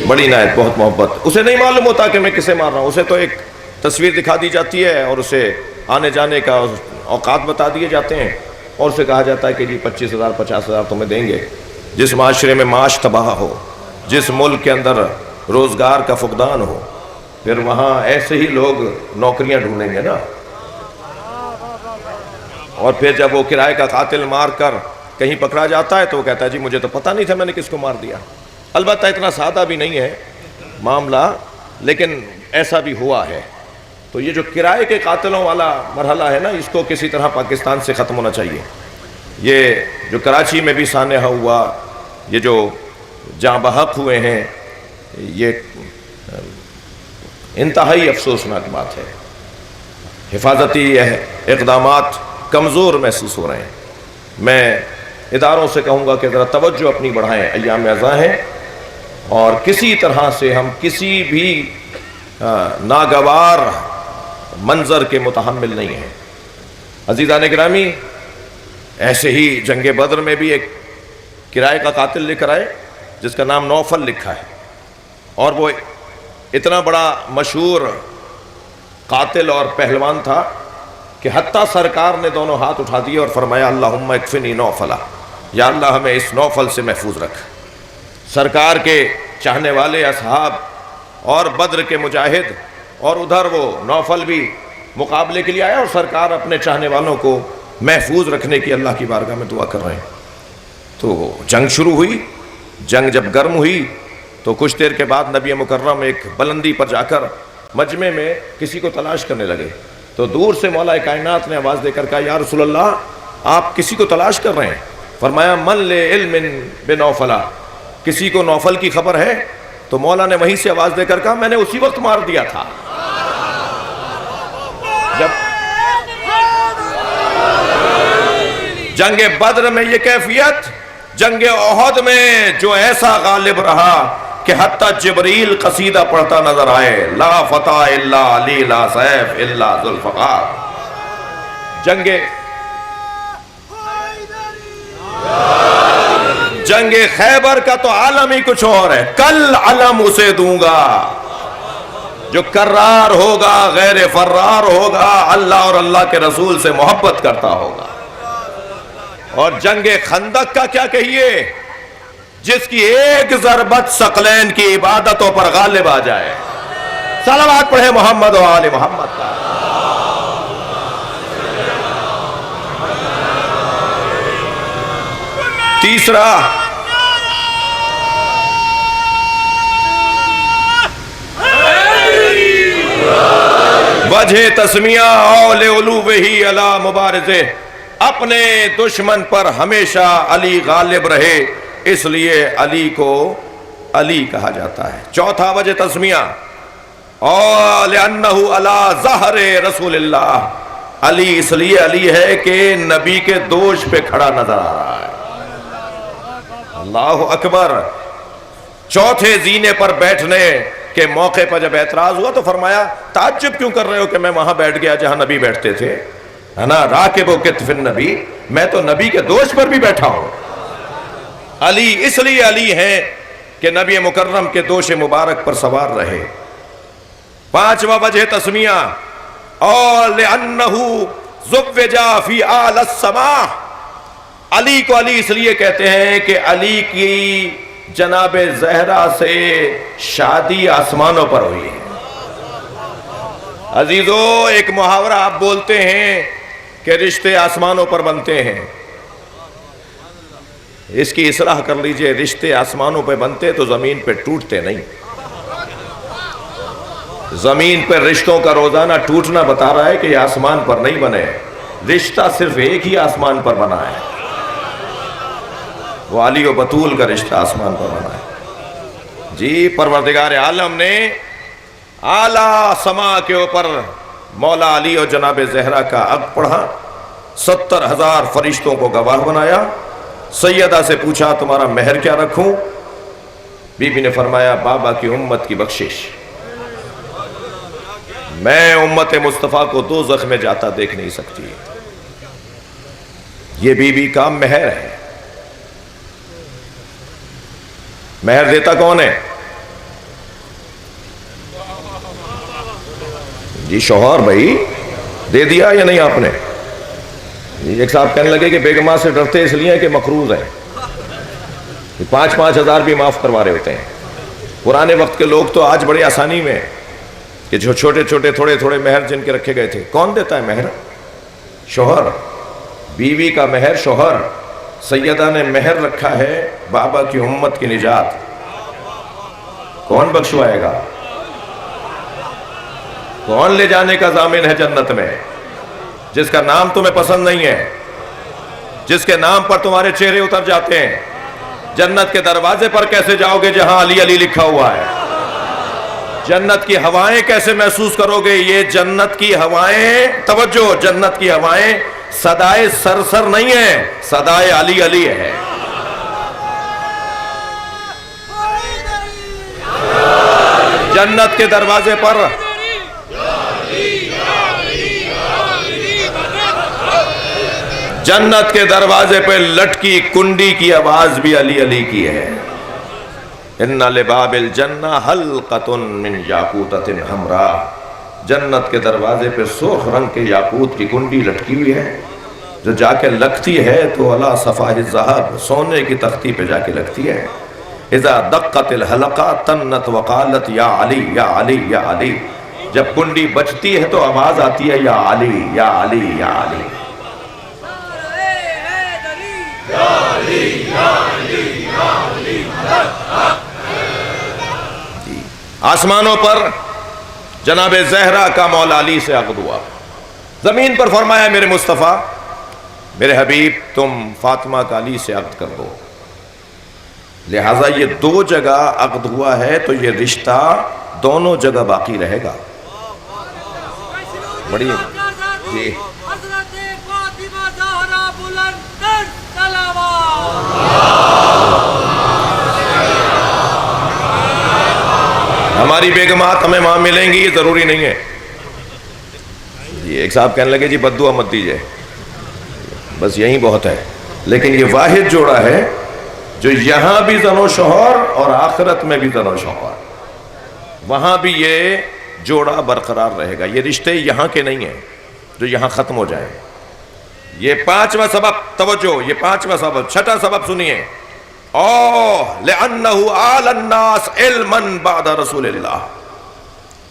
بڑی عنایت، بہت محبت، اسے نہیں معلوم ہوتا کہ میں کسے مار رہا ہوں۔ اسے تو ایک تصویر دکھا دی جاتی ہے اور اسے آنے جانے کا اوقات بتا دیے جاتے ہیں، اور اسے کہا جاتا ہے کہ جی 25,000 50,000 تمہیں دیں گے۔ جس معاشرے میں معاش تباہ ہو، جس ملک کے اندر روزگار کا فقدان ہو، پھر وہاں ایسے ہی لوگ نوکریاں ڈھونڈیں گے نا۔ اور پھر جب وہ کرائے کا قاتل مار کر کہیں پکڑا جاتا ہے تو وہ کہتا ہے جی مجھے تو پتہ نہیں تھا میں نے کس کو مار دیا۔ البتہ اتنا سادہ بھی نہیں ہے معاملہ، لیکن ایسا بھی ہوا ہے۔ تو یہ جو کرائے کے قاتلوں والا مرحلہ ہے نا، اس کو کسی طرح پاکستان سے ختم ہونا چاہیے۔ یہ جو کراچی میں بھی سانحہ ہوا، یہ جو جاں بحق ہوئے ہیں، یہ انتہائی افسوسناک بات ہے۔ حفاظتی اقدامات کمزور محسوس ہو رہے ہیں۔ میں اداروں سے کہوں گا کہ ذرا توجہ اپنی بڑھائیں، ایام اعزاں ہیں، اور کسی طرح سے ہم کسی بھی ناگوار منظر کے متحمل نہیں ہیں۔ عزیزان گرامی، ایسے ہی جنگ بدر میں بھی ایک کرائے کا قاتل لے کر آئے جس کا نام نوفل لکھا ہے، اور وہ اتنا بڑا مشہور قاتل اور پہلوان تھا کہ حتیٰ سرکار نے دونوں ہاتھ اٹھا دیے اور فرمایا اللہم اکفنی نوفلا، یا اللہ ہمیں اس نوفل سے محفوظ رکھ۔ سرکار کے چاہنے والے اصحاب اور بدر کے مجاہد، اور ادھر وہ نوفل بھی مقابلے کے لیے آیا، اور سرکار اپنے چاہنے والوں کو محفوظ رکھنے کی اللہ کی بارگاہ میں دعا کر رہے ہیں۔ تو جنگ شروع ہوئی۔ جنگ جب گرم ہوئی تو کچھ دیر کے بعد نبی مکرم ایک بلندی پر جا کر مجمع میں کسی کو تلاش کرنے لگے۔ تو دور سے مولا کائنات نے آواز دے کر کہا یا رسول اللہ آپ کسی کو تلاش کر رہے ہیں؟ فرمایا من لے علم بنوفلا، کسی کو نوفل کی خبر ہے؟ تو مولا نے وہیں سے آواز دے کر کہا میں نے اسی وقت مار دیا تھا جب جنگ بدر میں یہ کیفیت، جنگ احد میں جو ایسا غالب رہا کہ حتیٰ جبریل قصیدہ پڑھتا نظر آئے لا فتح الا علی لا سیف الا ذوالفقار۔ جنگ خیبر کا تو عالم ہی کچھ اور ہے، کل علم اسے دوں گا جو کرار ہوگا، غیر فرار ہوگا، اللہ اور اللہ کے رسول سے محبت کرتا ہوگا۔ اور جنگ خندق کا کیا کہیے، جس کی ایک ضربت ثقلین کی عبادتوں پر غالب آ جائے۔ صلوات پڑھے محمد و آل محمد کا۔ تیسرا وجہ تسمیہ اول علوہ علی مبارزہ، اپنے دشمن پر ہمیشہ علی غالب رہے، اس لیے علی کو علی کہا جاتا ہے۔ چوتھا وجہ تسمیہ اور لأنہ علی ظہر رسول اللہ، علی اس لیے علی ہے کہ نبی کے دوش پہ کھڑا نظر آ رہا ہے۔ اللہ اکبر۔ چوتھے زینے پر بیٹھنے کے موقع پر جب اعتراض ہوا تو فرمایا تعجب کیوں کر رہے ہو کہ میں وہاں بیٹھ گیا جہاں نبی بیٹھتے تھے، ہے نا، راکب و کتف النبی، میں تو نبی کے دوش پر بھی بیٹھا ہوں۔ علی اس لیے علی ہیں کہ نبی مکرم کے دوش مبارک پر سوار رہے۔ پانچواں وجہ تسمیہ اور لأنہ زوجا فی آل السماء، علی کو علی اس لیے کہتے ہیں کہ علی کی جناب زہرا سے شادی آسمانوں پر ہوئی ہے۔ عزیزو ایک محاورہ آپ بولتے ہیں کہ رشتے آسمانوں پر بنتے ہیں، اس کی اصلاح کر لیجئے، رشتے آسمانوں پہ بنتے تو زمین پہ ٹوٹتے نہیں۔ زمین پر رشتوں کا روزانہ ٹوٹنا بتا رہا ہے کہ یہ آسمان پر نہیں بنے، رشتہ صرف ایک ہی آسمان پر بنا ہے، وہ علی و بطول کا رشتہ آسمان پر بنا ہے۔ جی پروردگار عالم نے اعلیٰ سما کے اوپر مولا علی اور جناب زہرا کا عقد پڑھا، 70,000 فرشتوں کو گواہ بنایا، سیدہ سے پوچھا تمہارا مہر کیا رکھوں؟ بی بی نے فرمایا بابا کی امت کی بخشش، میں امت مصطفیٰ کو دوزخ میں جاتا دیکھ نہیں سکتی۔ یہ بی بی کا مہر ہے۔ مہر دیتا کون ہے؟ جی شوہر، بھائی دے دیا یا نہیں آپ نے؟ ایک صاحب کہنے لگے کہ بیگماں سے ڈرتے اس لیے کہ مقروض ہیں، 5,000 ہزار بھی معاف کروا رہے ہوتے ہیں۔ پرانے وقت کے لوگ تو آج بڑی آسانی میں کہ جو چھوٹے چھوٹے تھوڑے تھوڑے مہر جن کے رکھے گئے تھے، کون دیتا ہے مہر؟ شوہر۔ بیوی کا مہر شوہر، سیدہ نے مہر رکھا ہے بابا کی امت کی نجات، کون بخشوائے گا؟ کون لے جانے کا ضامن ہے جنت میں؟ جس کا نام تمہیں پسند نہیں ہے، جس کے نام پر تمہارے چہرے اتر جاتے ہیں، جنت کے دروازے پر کیسے جاؤ گے جہاں علی علی لکھا ہوا ہے؟ جنت کی ہوائیں کیسے محسوس کرو گے؟ یہ جنت کی ہوائیں، توجہ، جنت کی ہوائیں صدائے سرسر نہیں ہے، صدائے علی علی ہے۔ جنت کے دروازے پر جنت کے دروازے پہ لٹکی کنڈی کی آواز بھی علی علی کی ہے۔ ان لبابل جنہ حلقۃ من یاقوتۃ حمراء، جنت کے دروازے پہ سرخ رنگ کے یاقوت کی کنڈی لٹکی ہوئی ہے، جو جا کے لگتی ہے تو علی صفاء الذہب، سونے کی تختی پہ جا کے لگتی ہے۔ اذا دقت الحلقہ تنت وقالت یا علی یا علی یا علی، جب کنڈی بجتی ہے تو آواز آتی ہے یا علی یا علی یا علی۔ آسمانوں پر جناب زہرا کا مولا علی سے عقد ہوا، زمین پر فرمایا میرے مصطفیٰ میرے حبیب تم فاطمہ کا علی سے عقد کر دو، لہٰذا یہ دو جگہ عقد ہوا ہے تو یہ رشتہ دونوں جگہ باقی رہے گا۔ بڑی جی ہماری بیگمات ہمیں وہاں ملیں گی یہ ضروری نہیں ہے۔ جی ایک صاحب کہنے لگے جی بد دعا مت دیجئے، بس یہی بہت ہے، لیکن یہ واحد جوڑا ہے جو یہاں بھی زن و شوہر اور آخرت میں بھی زن و شوہر، وہاں بھی یہ جوڑا برقرار رہے گا۔ یہ رشتے یہاں کے نہیں ہیں جو یہاں ختم ہو جائیں۔ یہ پانچواں سبب، توجہ، یہ پانچواں سبب، چھٹا سبب سنیے، لِأَنَّهُ آلَ النَّاسِ عِلْمًا بَعْدَ رسول اللہ،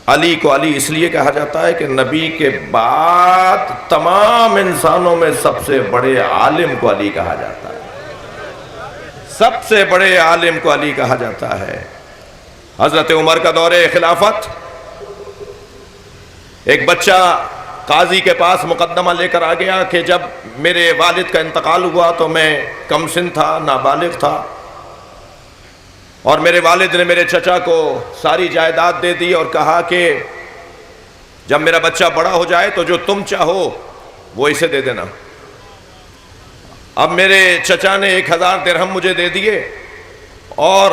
علی کو علی اس لیے کہا جاتا ہے کہ نبی کے بعد تمام انسانوں میں سب سے بڑے عالم کو علی کہا جاتا ہے، سب سے بڑے عالم کو علی کہا جاتا ہے۔ حضرت عمر کا دور خلافت، ایک بچہ قاضی کے پاس مقدمہ لے کر آ گیا کہ جب میرے والد کا انتقال ہوا تو میں کم سن تھا، نابالغ تھا، اور میرے والد نے میرے چچا کو ساری جائیداد دے دی اور کہا کہ جب میرا بچہ بڑا ہو جائے تو جو تم چاہو وہ اسے دے دینا۔ اب میرے چچا نے 1000 درہم مجھے دے دیے اور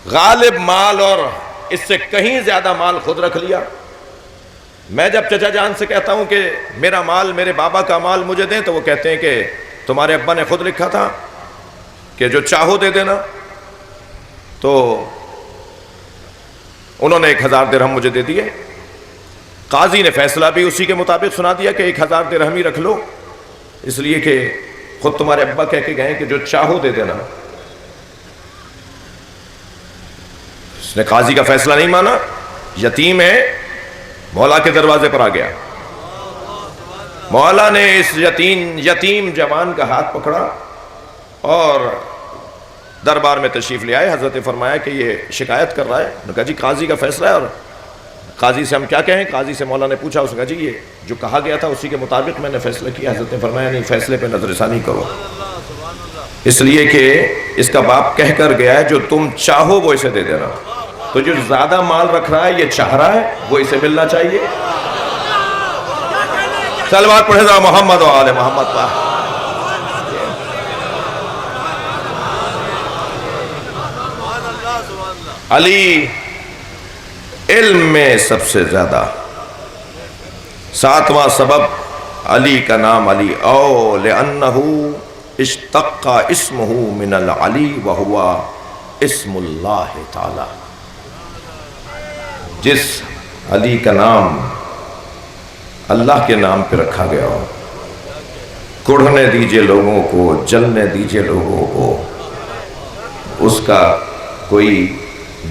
غالب مال اور اس سے کہیں زیادہ مال خود رکھ لیا۔ میں جب چچا جان سے کہتا ہوں کہ میرا مال، میرے بابا کا مال مجھے دیں، تو وہ کہتے ہیں کہ تمہارے ابا نے خود لکھا تھا کہ جو چاہو دے دینا، تو انہوں نے 1000 درہم مجھے دے دیے۔ قاضی نے فیصلہ بھی اسی کے مطابق سنا دیا کہ 1000 درہم ہی رکھ لو، اس لیے کہ خود تمہارے ابا کہہ کے گئے کہ جو چاہو دے دینا۔ اس نے قاضی کا فیصلہ نہیں مانا، یتیم ہے، مولا کے دروازے پر آ گیا۔ مولا نے اس یتیم جوان کا ہاتھ پکڑا اور دربار میں تشریف لے آئے۔ حضرت نے فرمایا کہ یہ شکایت کر رہا ہے۔ انہوں نے کہا جی قاضی کا فیصلہ ہے، اور قاضی سے ہم کیا کہیں؟ قاضی سے مولا نے پوچھا، اس نے کہا جی یہ جو کہا گیا تھا اسی کے مطابق میں نے فیصلہ کیا۔ حضرت نے فرمایا نہیں، فیصلے پہ نظر ثانی کرو، اس لیے کہ اس کا باپ کہہ کر گیا ہے جو تم چاہو وہ اسے دے دینا، تو جو زیادہ مال رکھ رہا ہے یہ چاہ رہا ہے وہ اسے ملنا چاہیے۔ صلوات پڑھے ذرا محمد و آل محمد پر۔ علی علم میں سب سے زیادہ۔ ساتواں سبب علی کا نام علی، او لأنہ اشتق اسمہ من العلی وہو اسم اللہ تعالی، جس علی کا نام اللہ کے نام پہ رکھا گیا ہو، کڑھنے دیجئے لوگوں کو، جلنے دیجئے لوگوں کو، اس کا کوئی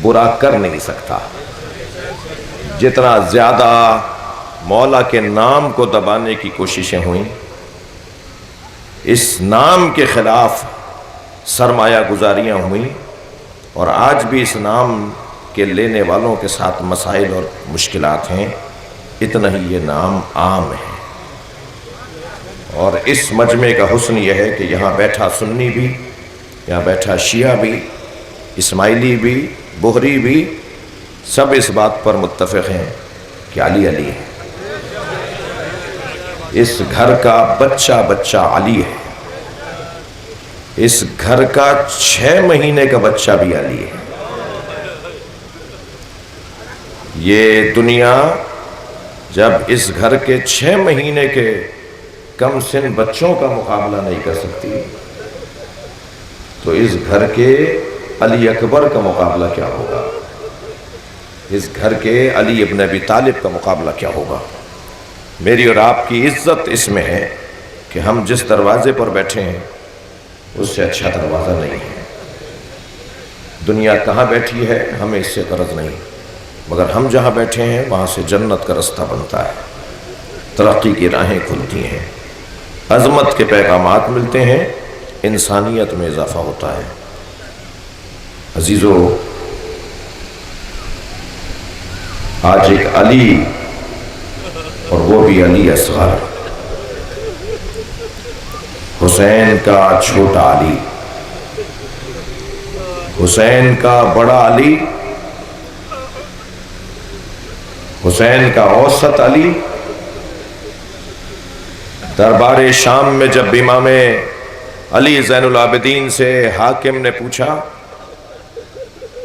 برا کر نہیں سکتا۔ جتنا زیادہ مولا کے نام کو دبانے کی کوششیں ہوئیں، اس نام کے خلاف سرمایہ گزاریاں ہوئیں، اور آج بھی اس نام کے لینے والوں کے ساتھ مسائل اور مشکلات ہیں، اتنا ہی یہ نام عام ہے۔ اور اس مجمع کا حسن یہ ہے کہ یہاں بیٹھا سنی بھی، یہاں بیٹھا شیعہ بھی، اسماعیلی بھی، بہری بھی، سب اس بات پر متفق ہیں کہ علی علی ہے۔ اس گھر کا بچہ بچہ علی ہے، اس گھر کا 6 مہینے کا بچہ بھی علی ہے۔ یہ دنیا جب اس گھر کے 6 مہینے کے کم سن بچوں کا مقابلہ نہیں کر سکتی، تو اس گھر کے علی اکبر کا مقابلہ کیا ہوگا، اس گھر کے علی ابن ابی طالب کا مقابلہ کیا ہوگا۔ میری اور آپ کی عزت اس میں ہے کہ ہم جس دروازے پر بیٹھے ہیں اس سے اچھا دروازہ نہیں ہے۔ دنیا کہاں بیٹھی ہے ہمیں اس سے غرض نہیں، مگر ہم جہاں بیٹھے ہیں وہاں سے جنت کا رستہ بنتا ہے، ترقی کی راہیں کھلتی ہیں، عظمت کے پیغامات ملتے ہیں، انسانیت میں اضافہ ہوتا ہے۔ عزیزو، آج ایک علی، اور وہ بھی علی اصغر، حسین کا چھوٹا علی، حسین کا بڑا علی، حسین کا اوسط علی، دربار شام میں جب امام علی زین العابدین سے حاکم نے پوچھا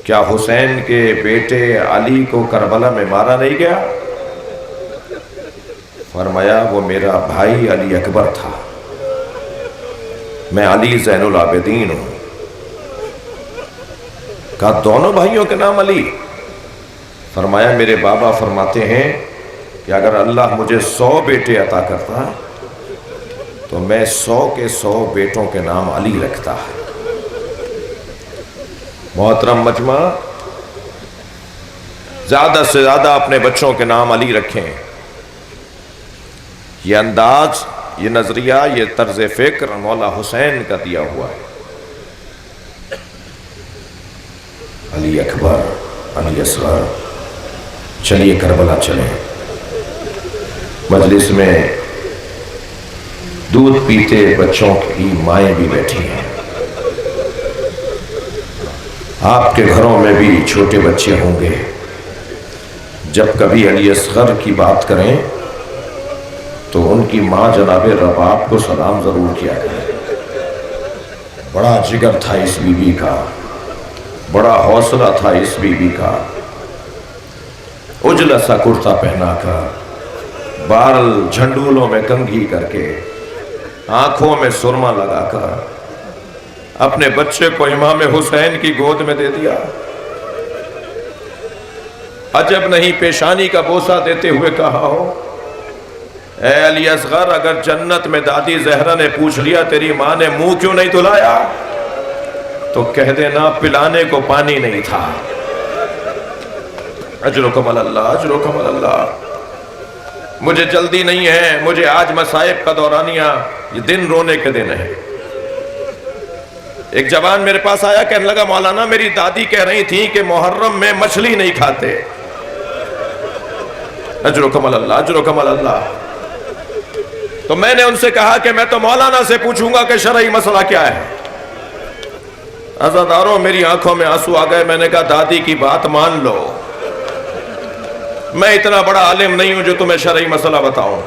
کیا حسین کے بیٹے علی کو کربلا میں مارا نہیں گیا، فرمایا وہ میرا بھائی علی اکبر تھا، میں علی زین العابدین ہوں۔ کہا دونوں بھائیوں کے نام علی؟ فرمایا میرے بابا فرماتے ہیں کہ اگر اللہ مجھے 100 بیٹے عطا کرتا تو میں 100 کے 100 بیٹوں کے نام علی رکھتا ہے۔ محترم مجمع، زیادہ سے زیادہ اپنے بچوں کے نام علی رکھیں۔ یہ انداز، یہ نظریہ، یہ طرز فکر مولا حسین کا دیا ہوا ہے۔ علی اکبر، علی اصغر، چلیے کربلا چلیں۔ مجلس میں دودھ پیتے بچوں کی مائیں بھی بیٹھی ہیں، آپ کے گھروں میں بھی چھوٹے بچے ہوں گے، جب کبھی علی اصغر کی بات کریں تو ان کی ماں جناب رباب کو سلام ضرور کیا کریں۔ بڑا جگر تھا اس بی بی کا، بڑا حوصلہ تھا اس بی بی کا، اجلا سا کرتا پہنا کر، بال جھنڈولوں میں کنگھی کر کے، آنکھوں میں سرما لگا کر اپنے بچے کو امام حسین کی گود میں دے دیا۔ عجب نہیں پیشانی کا بوسہ دیتے ہوئے کہا ہو اے علی اصغر، اگر جنت میں دادی زہرا نے پوچھ لیا تیری ماں نے منہ کیوں نہیں دھلایا تو کہہ دینا پلانے کو پانی نہیں تھا۔ اجرکم اللہ، اجرکم اللہ۔ مجھے جلدی نہیں ہے، مجھے آج مصائب کا دورانیہ، یہ دن رونے کے دن ہے۔ ایک جوان میرے پاس آیا، کہنے لگا مولانا میری دادی کہہ رہی تھی کہ محرم میں مچھلی نہیں کھاتے۔ اجرکم اللہ، اجرکم اللہ۔ تو میں نے ان سے کہا کہ میں تو مولانا سے پوچھوں گا کہ شرعی مسئلہ کیا ہے۔ عزاداروں، میری آنکھوں میں آنسو آ گئے۔ میں نے کہا دادی کی بات مان لو، میں اتنا بڑا عالم نہیں ہوں جو تمہیں شرعی مسئلہ بتاؤں۔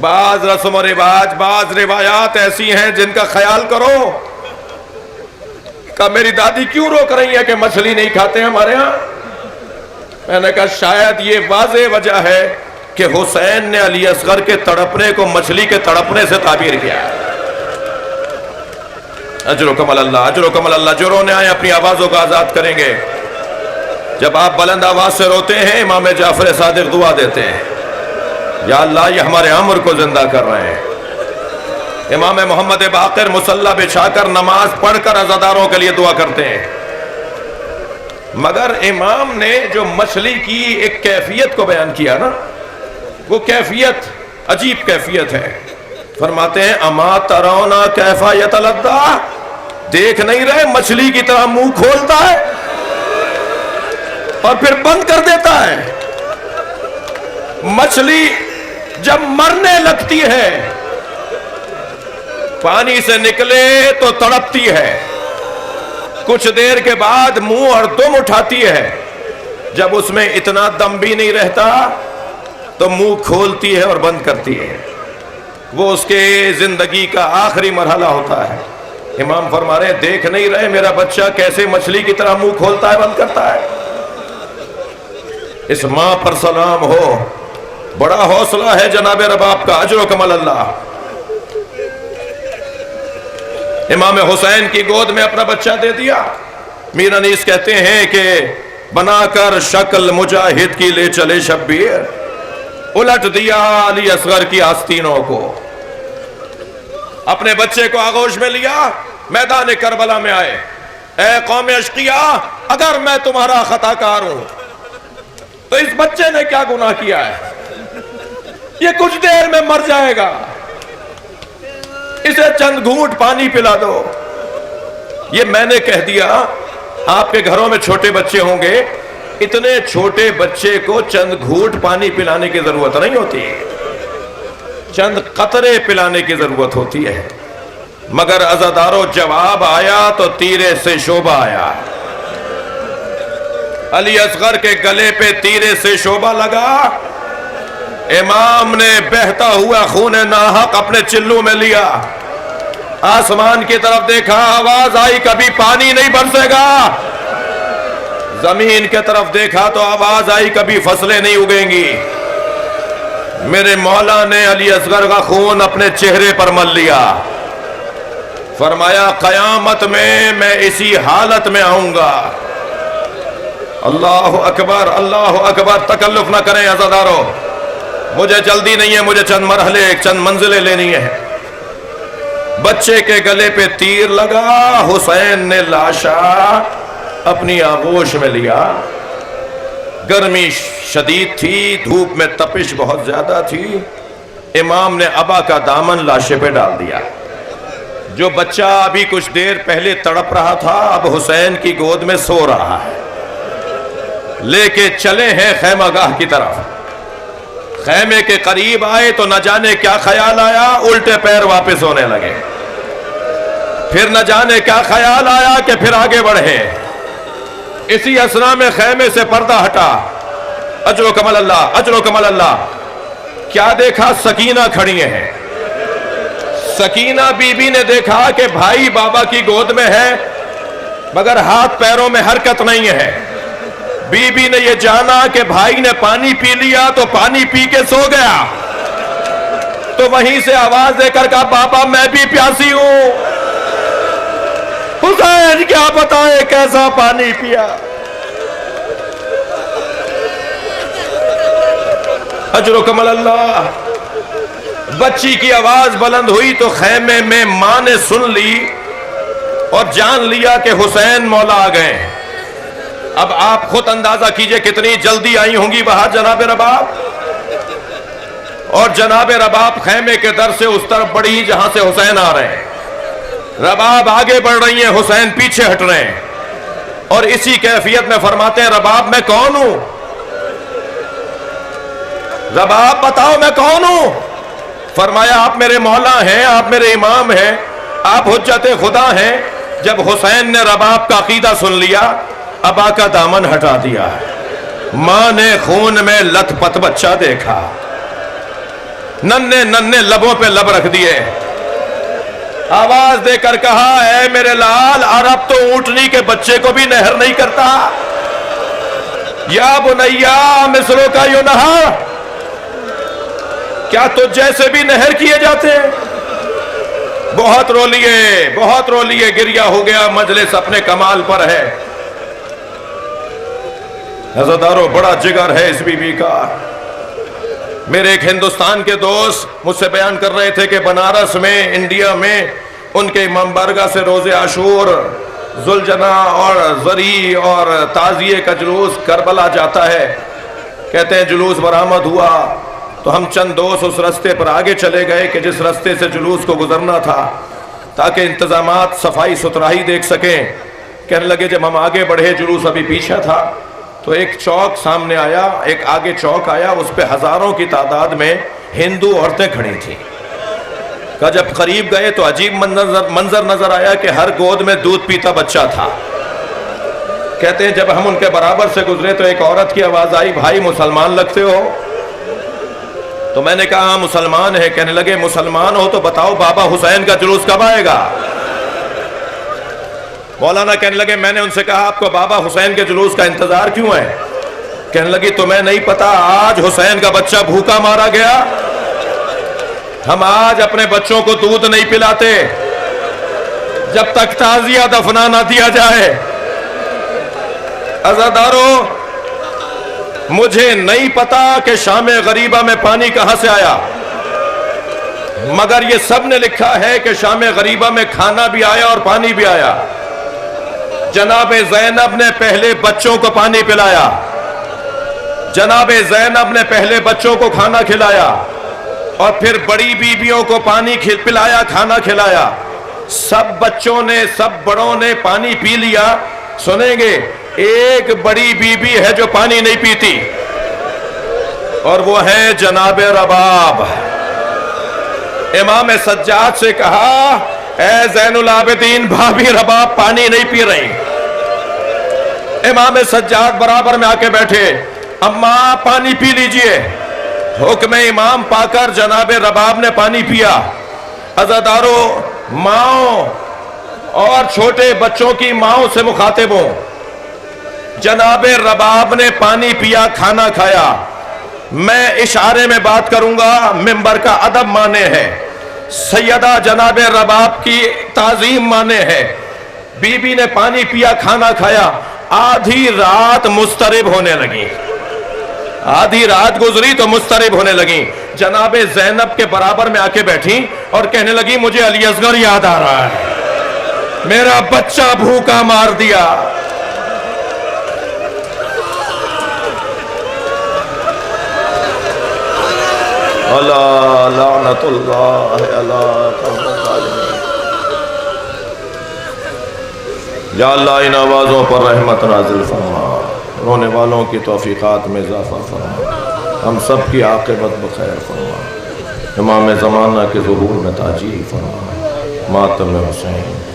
بعض رسم و رواج، بعض روایات ایسی ہیں جن کا خیال کرو۔ کہ میری دادی کیوں روک رہی ہے کہ مچھلی نہیں کھاتے ہمارے ہاں؟ میں نے کہا شاید یہ واضح وجہ ہے کہ حسین نے علی اصغر کے تڑپنے کو مچھلی کے تڑپنے سے تعبیر کیا ہے۔ اجرکم اللہ، اجرکم اللہ۔ جو رونے آئے اپنی آوازوں کو آزاد کریں گے۔ جب آپ بلند آواز سے روتے ہیں امام جعفر صادق دعا دیتے ہیں، یا اللہ یہ ہمارے عمر کو زندہ کر رہے ہیں۔ امام محمد باقر مصلی بچھا کر نماز پڑھ کر عزاداروں کے لیے دعا کرتے ہیں۔ مگر امام نے جو مچھلی کی ایک کیفیت کو بیان کیا نا، وہ کیفیت عجیب کیفیت ہے۔ فرماتے ہیں اما ترونا کیف یتلدع، دیکھ نہیں رہے مچھلی کی طرح منہ کھولتا ہے اور پھر بند کر دیتا ہے۔ مچھلی جب مرنے لگتی ہے پانی سے نکلے تو تڑپتی ہے، کچھ دیر کے بعد منہ اور دم اٹھاتی ہے، جب اس میں اتنا دم بھی نہیں رہتا تو منہ کھولتی ہے اور بند کرتی ہے۔ وہ اس کے زندگی کا آخری مرحلہ ہوتا ہے۔ امام فرما رہے دیکھ نہیں رہے میرا بچہ کیسے مچھلی کی طرح منہ کھولتا ہے بند کرتا ہے۔ اس ماں پر سلام ہو، بڑا حوصلہ ہے جناب رباب کا، اجرکم اللہ۔ امام حسین کی گود میں اپنا بچہ دے دیا۔ میر انیس کہتے ہیں کہ بنا کر شکل مجاہد کی لے چلے شبیر، الٹ دیا علی اصغر کی آستینوں کو، اپنے بچے کو آغوش میں لیا، میدان کربلا میں آئے، اے قوم اشقیاء، اگر میں تمہارا خطا کار ہوں تو اس بچے نے کیا گناہ کیا ہے؟ یہ کچھ دیر میں مر جائے گا، اسے چند گھونٹ پانی پلا دو۔ یہ میں نے کہہ دیا، آپ کے گھروں میں چھوٹے بچے ہوں گے، اتنے چھوٹے بچے کو چند گھونٹ پانی پلانے کی ضرورت نہیں ہوتی، چند قطرے پلانے کی ضرورت ہوتی ہے، مگر عزادارو جواب آیا تو تیرے سے شعبہ آیا۔ علی اصغر کے گلے پہ تیرے سے شعبہ لگا، امام نے بہتا ہوا خون ناحق اپنے چلو میں لیا، آسمان کی طرف دیکھا، آواز آئی کبھی پانی نہیں برسے گا، زمین کی طرف دیکھا تو آواز آئی کبھی فصلیں نہیں اگیں گی۔ میرے مولا نے علی اصغر کا خون اپنے چہرے پر مل لیا، فرمایا قیامت میں اسی حالت میں آؤں گا۔ اللہ اکبر، اللہ اکبر، تکلف نہ کریں عزادارو، مجھے جلدی نہیں ہے، مجھے چند مرحلے چند منزلیں لینی ہے۔ بچے کے گلے پہ تیر لگا، حسین نے لاشا اپنی آغوش میں لیا، گرمی شدید تھی، دھوپ میں تپش بہت زیادہ تھی، امام نے ابا کا دامن لاشے پہ ڈال دیا۔ جو بچہ ابھی کچھ دیر پہلے تڑپ رہا تھا اب حسین کی گود میں سو رہا ہے، لے کے چلے ہیں خیمہ گاہ کی طرف۔ خیمے کے قریب آئے تو نہ جانے کیا خیال آیا، الٹے پیر واپس ہونے لگے، پھر نہ جانے کیا خیال آیا کہ پھر آگے بڑھے۔ اسی اسنا میں خیمے سے پردہ ہٹا، اجر و کمل اللہ، اجر و کمل اللہ، کیا دیکھا؟ سکینہ کھڑی ہیں۔ سکینہ بی بی نے دیکھا کہ بھائی بابا کی گود میں ہے مگر ہاتھ پیروں میں حرکت نہیں ہے۔ بی بی نے یہ جانا کہ بھائی نے پانی پی لیا تو پانی پی کے سو گیا، تو وہیں سے آواز دے کر کہا بابا میں بھی پیاسی ہوں۔ حسین کیا بتائے کیسا پانی پیا۔ اجر و کمل اللہ۔ بچی کی آواز بلند ہوئی تو خیمے میں ماں نے سن لی اور جان لیا کہ حسین مولا آ گئے۔ اب آپ خود اندازہ کیجئے کتنی جلدی آئی ہوں گی باہر جناب رباب، اور جناب رباب خیمے کے در سے اس طرف بڑھی جہاں سے حسین آ رہے ہیں۔ رباب آگے بڑھ رہی ہیں، حسین پیچھے ہٹ رہے ہیں، اور اسی کیفیت میں فرماتے ہیں رباب میں کون ہوں؟ رباب بتاؤ میں کون ہوں؟ فرمایا آپ میرے مولا ہیں، آپ میرے امام ہیں، آپ حجت خدا ہیں۔ جب حسین نے رباب کا عقیدہ سن لیا ابا کا دامن ہٹا دیا، ماں نے خون میں لت پت بچہ دیکھا، ننھے ننھے لبوں پہ لب رکھ دیے، آواز دے کر کہا اے میرے لال، عرب تو اونٹنی کے بچے کو بھی نہر نہیں کرتا، یا بنیا مصروں کا یوں نہر، کیا تجھ جیسے بھی نہر کیے جاتے ہیں؟ بہت رو لیے، گریہ ہو گیا، مجلس اپنے کمال پر ہے۔ عزادارو بڑا جگر ہے اس بی بی کا۔ میرے ایک ہندوستان کے دوست مجھ سے بیان کر رہے تھے کہ بنارس میں، انڈیا میں، ان کے امام بارگاہ سے روز عاشور، ذوالجنا اور زری اور تعزیے کا جلوس کربلا جاتا ہے۔ کہتے ہیں جلوس برآمد ہوا تو ہم چند دوست اس رستے پر آگے چلے گئے کہ جس رستے سے جلوس کو گزرنا تھا، تاکہ انتظامات صفائی ستھرائی دیکھ سکیں۔ کہنے لگے جب ہم آگے بڑھے، جلوس ابھی پیچھے تھا، تو ایک چوک سامنے آیا، ایک آگے چوک آیا، اس پہ ہزاروں کی تعداد میں ہندو عورتیں کھڑی تھیں۔ کہ جب قریب گئے تو عجیب منظر نظر آیا کہ ہر گود میں دودھ پیتا بچہ تھا۔ کہتے ہیں جب ہم ان کے برابر سے گزرے تو ایک عورت کی آواز آئی بھائی مسلمان لگتے ہو؟ تو میں نے کہا ہاں مسلمان ہے۔ کہنے لگے مسلمان ہو تو بتاؤ بابا حسین کا جلوس کب آئے گا؟ مولانا کہنے لگے میں نے ان سے کہا آپ کو بابا حسین کے جلوس کا انتظار کیوں ہے؟ کہنے لگی تمہیں نہیں پتا آج حسین کا بچہ بھوکا مارا گیا، ہم آج اپنے بچوں کو دودھ نہیں پلاتے جب تک تعزیہ دفنا نہ دیا جائے۔ عزادارو، مجھے نہیں پتا کہ شام غریبہ میں پانی کہاں سے آیا، مگر یہ سب نے لکھا ہے کہ شام غریبہ میں کھانا بھی آیا اور پانی بھی آیا۔ جناب زینب نے پہلے بچوں کو پانی پلایا، جناب زینب نے پہلے بچوں کو کھانا کھلایا، اور پھر بڑی بیویوں کو پانی پلایا، کھانا کھلایا۔ سب بچوں نے، سب بڑوں نے پانی پی لیا۔ سنیں گے، ایک بڑی بیوی ہے جو پانی نہیں پیتی، اور وہ ہے جناب رباب۔ امام سجاد سے کہا، اے زین العابدین، بھابی رباب پانی نہیں پی رہی۔ امام سجاد برابر میں آ کے بیٹھے، اماں پانی پی لیجئے۔ حکم امام پا کر جناب رباب نے پانی پیا۔ عزادارو، ماؤں اور چھوٹے بچوں کی ماؤں سے مخاطب ہوں۔ جناب رباب نے پانی پیا، کھانا کھایا۔ میں اشارے میں بات کروں گا، منبر کا ادب مانے ہے، سیدہ جناب رباب کی تعظیم مانے ہے۔ بی بی نے پانی پیا، کھانا کھایا، آدھی رات مضطرب ہونے لگی، آدھی رات گزری تو مضطرب ہونے لگی۔ جناب زینب کے برابر میں آ کے بیٹھی اور کہنے لگی، مجھے علی اصغر یاد آ رہا ہے، میرا بچہ بھوکا مار دیا۔ اللہ لعنت اللہ علی قوم الظالمین۔ یا اللہ ان آوازوں پر رحمت نازل فرما، رونے والوں کی توفیقات میں اضافہ فرما، ہم سب کی عاقبت بخیر فرما، امام زمانہ کے ظہور میں تاجیل فرما، ماتم حسین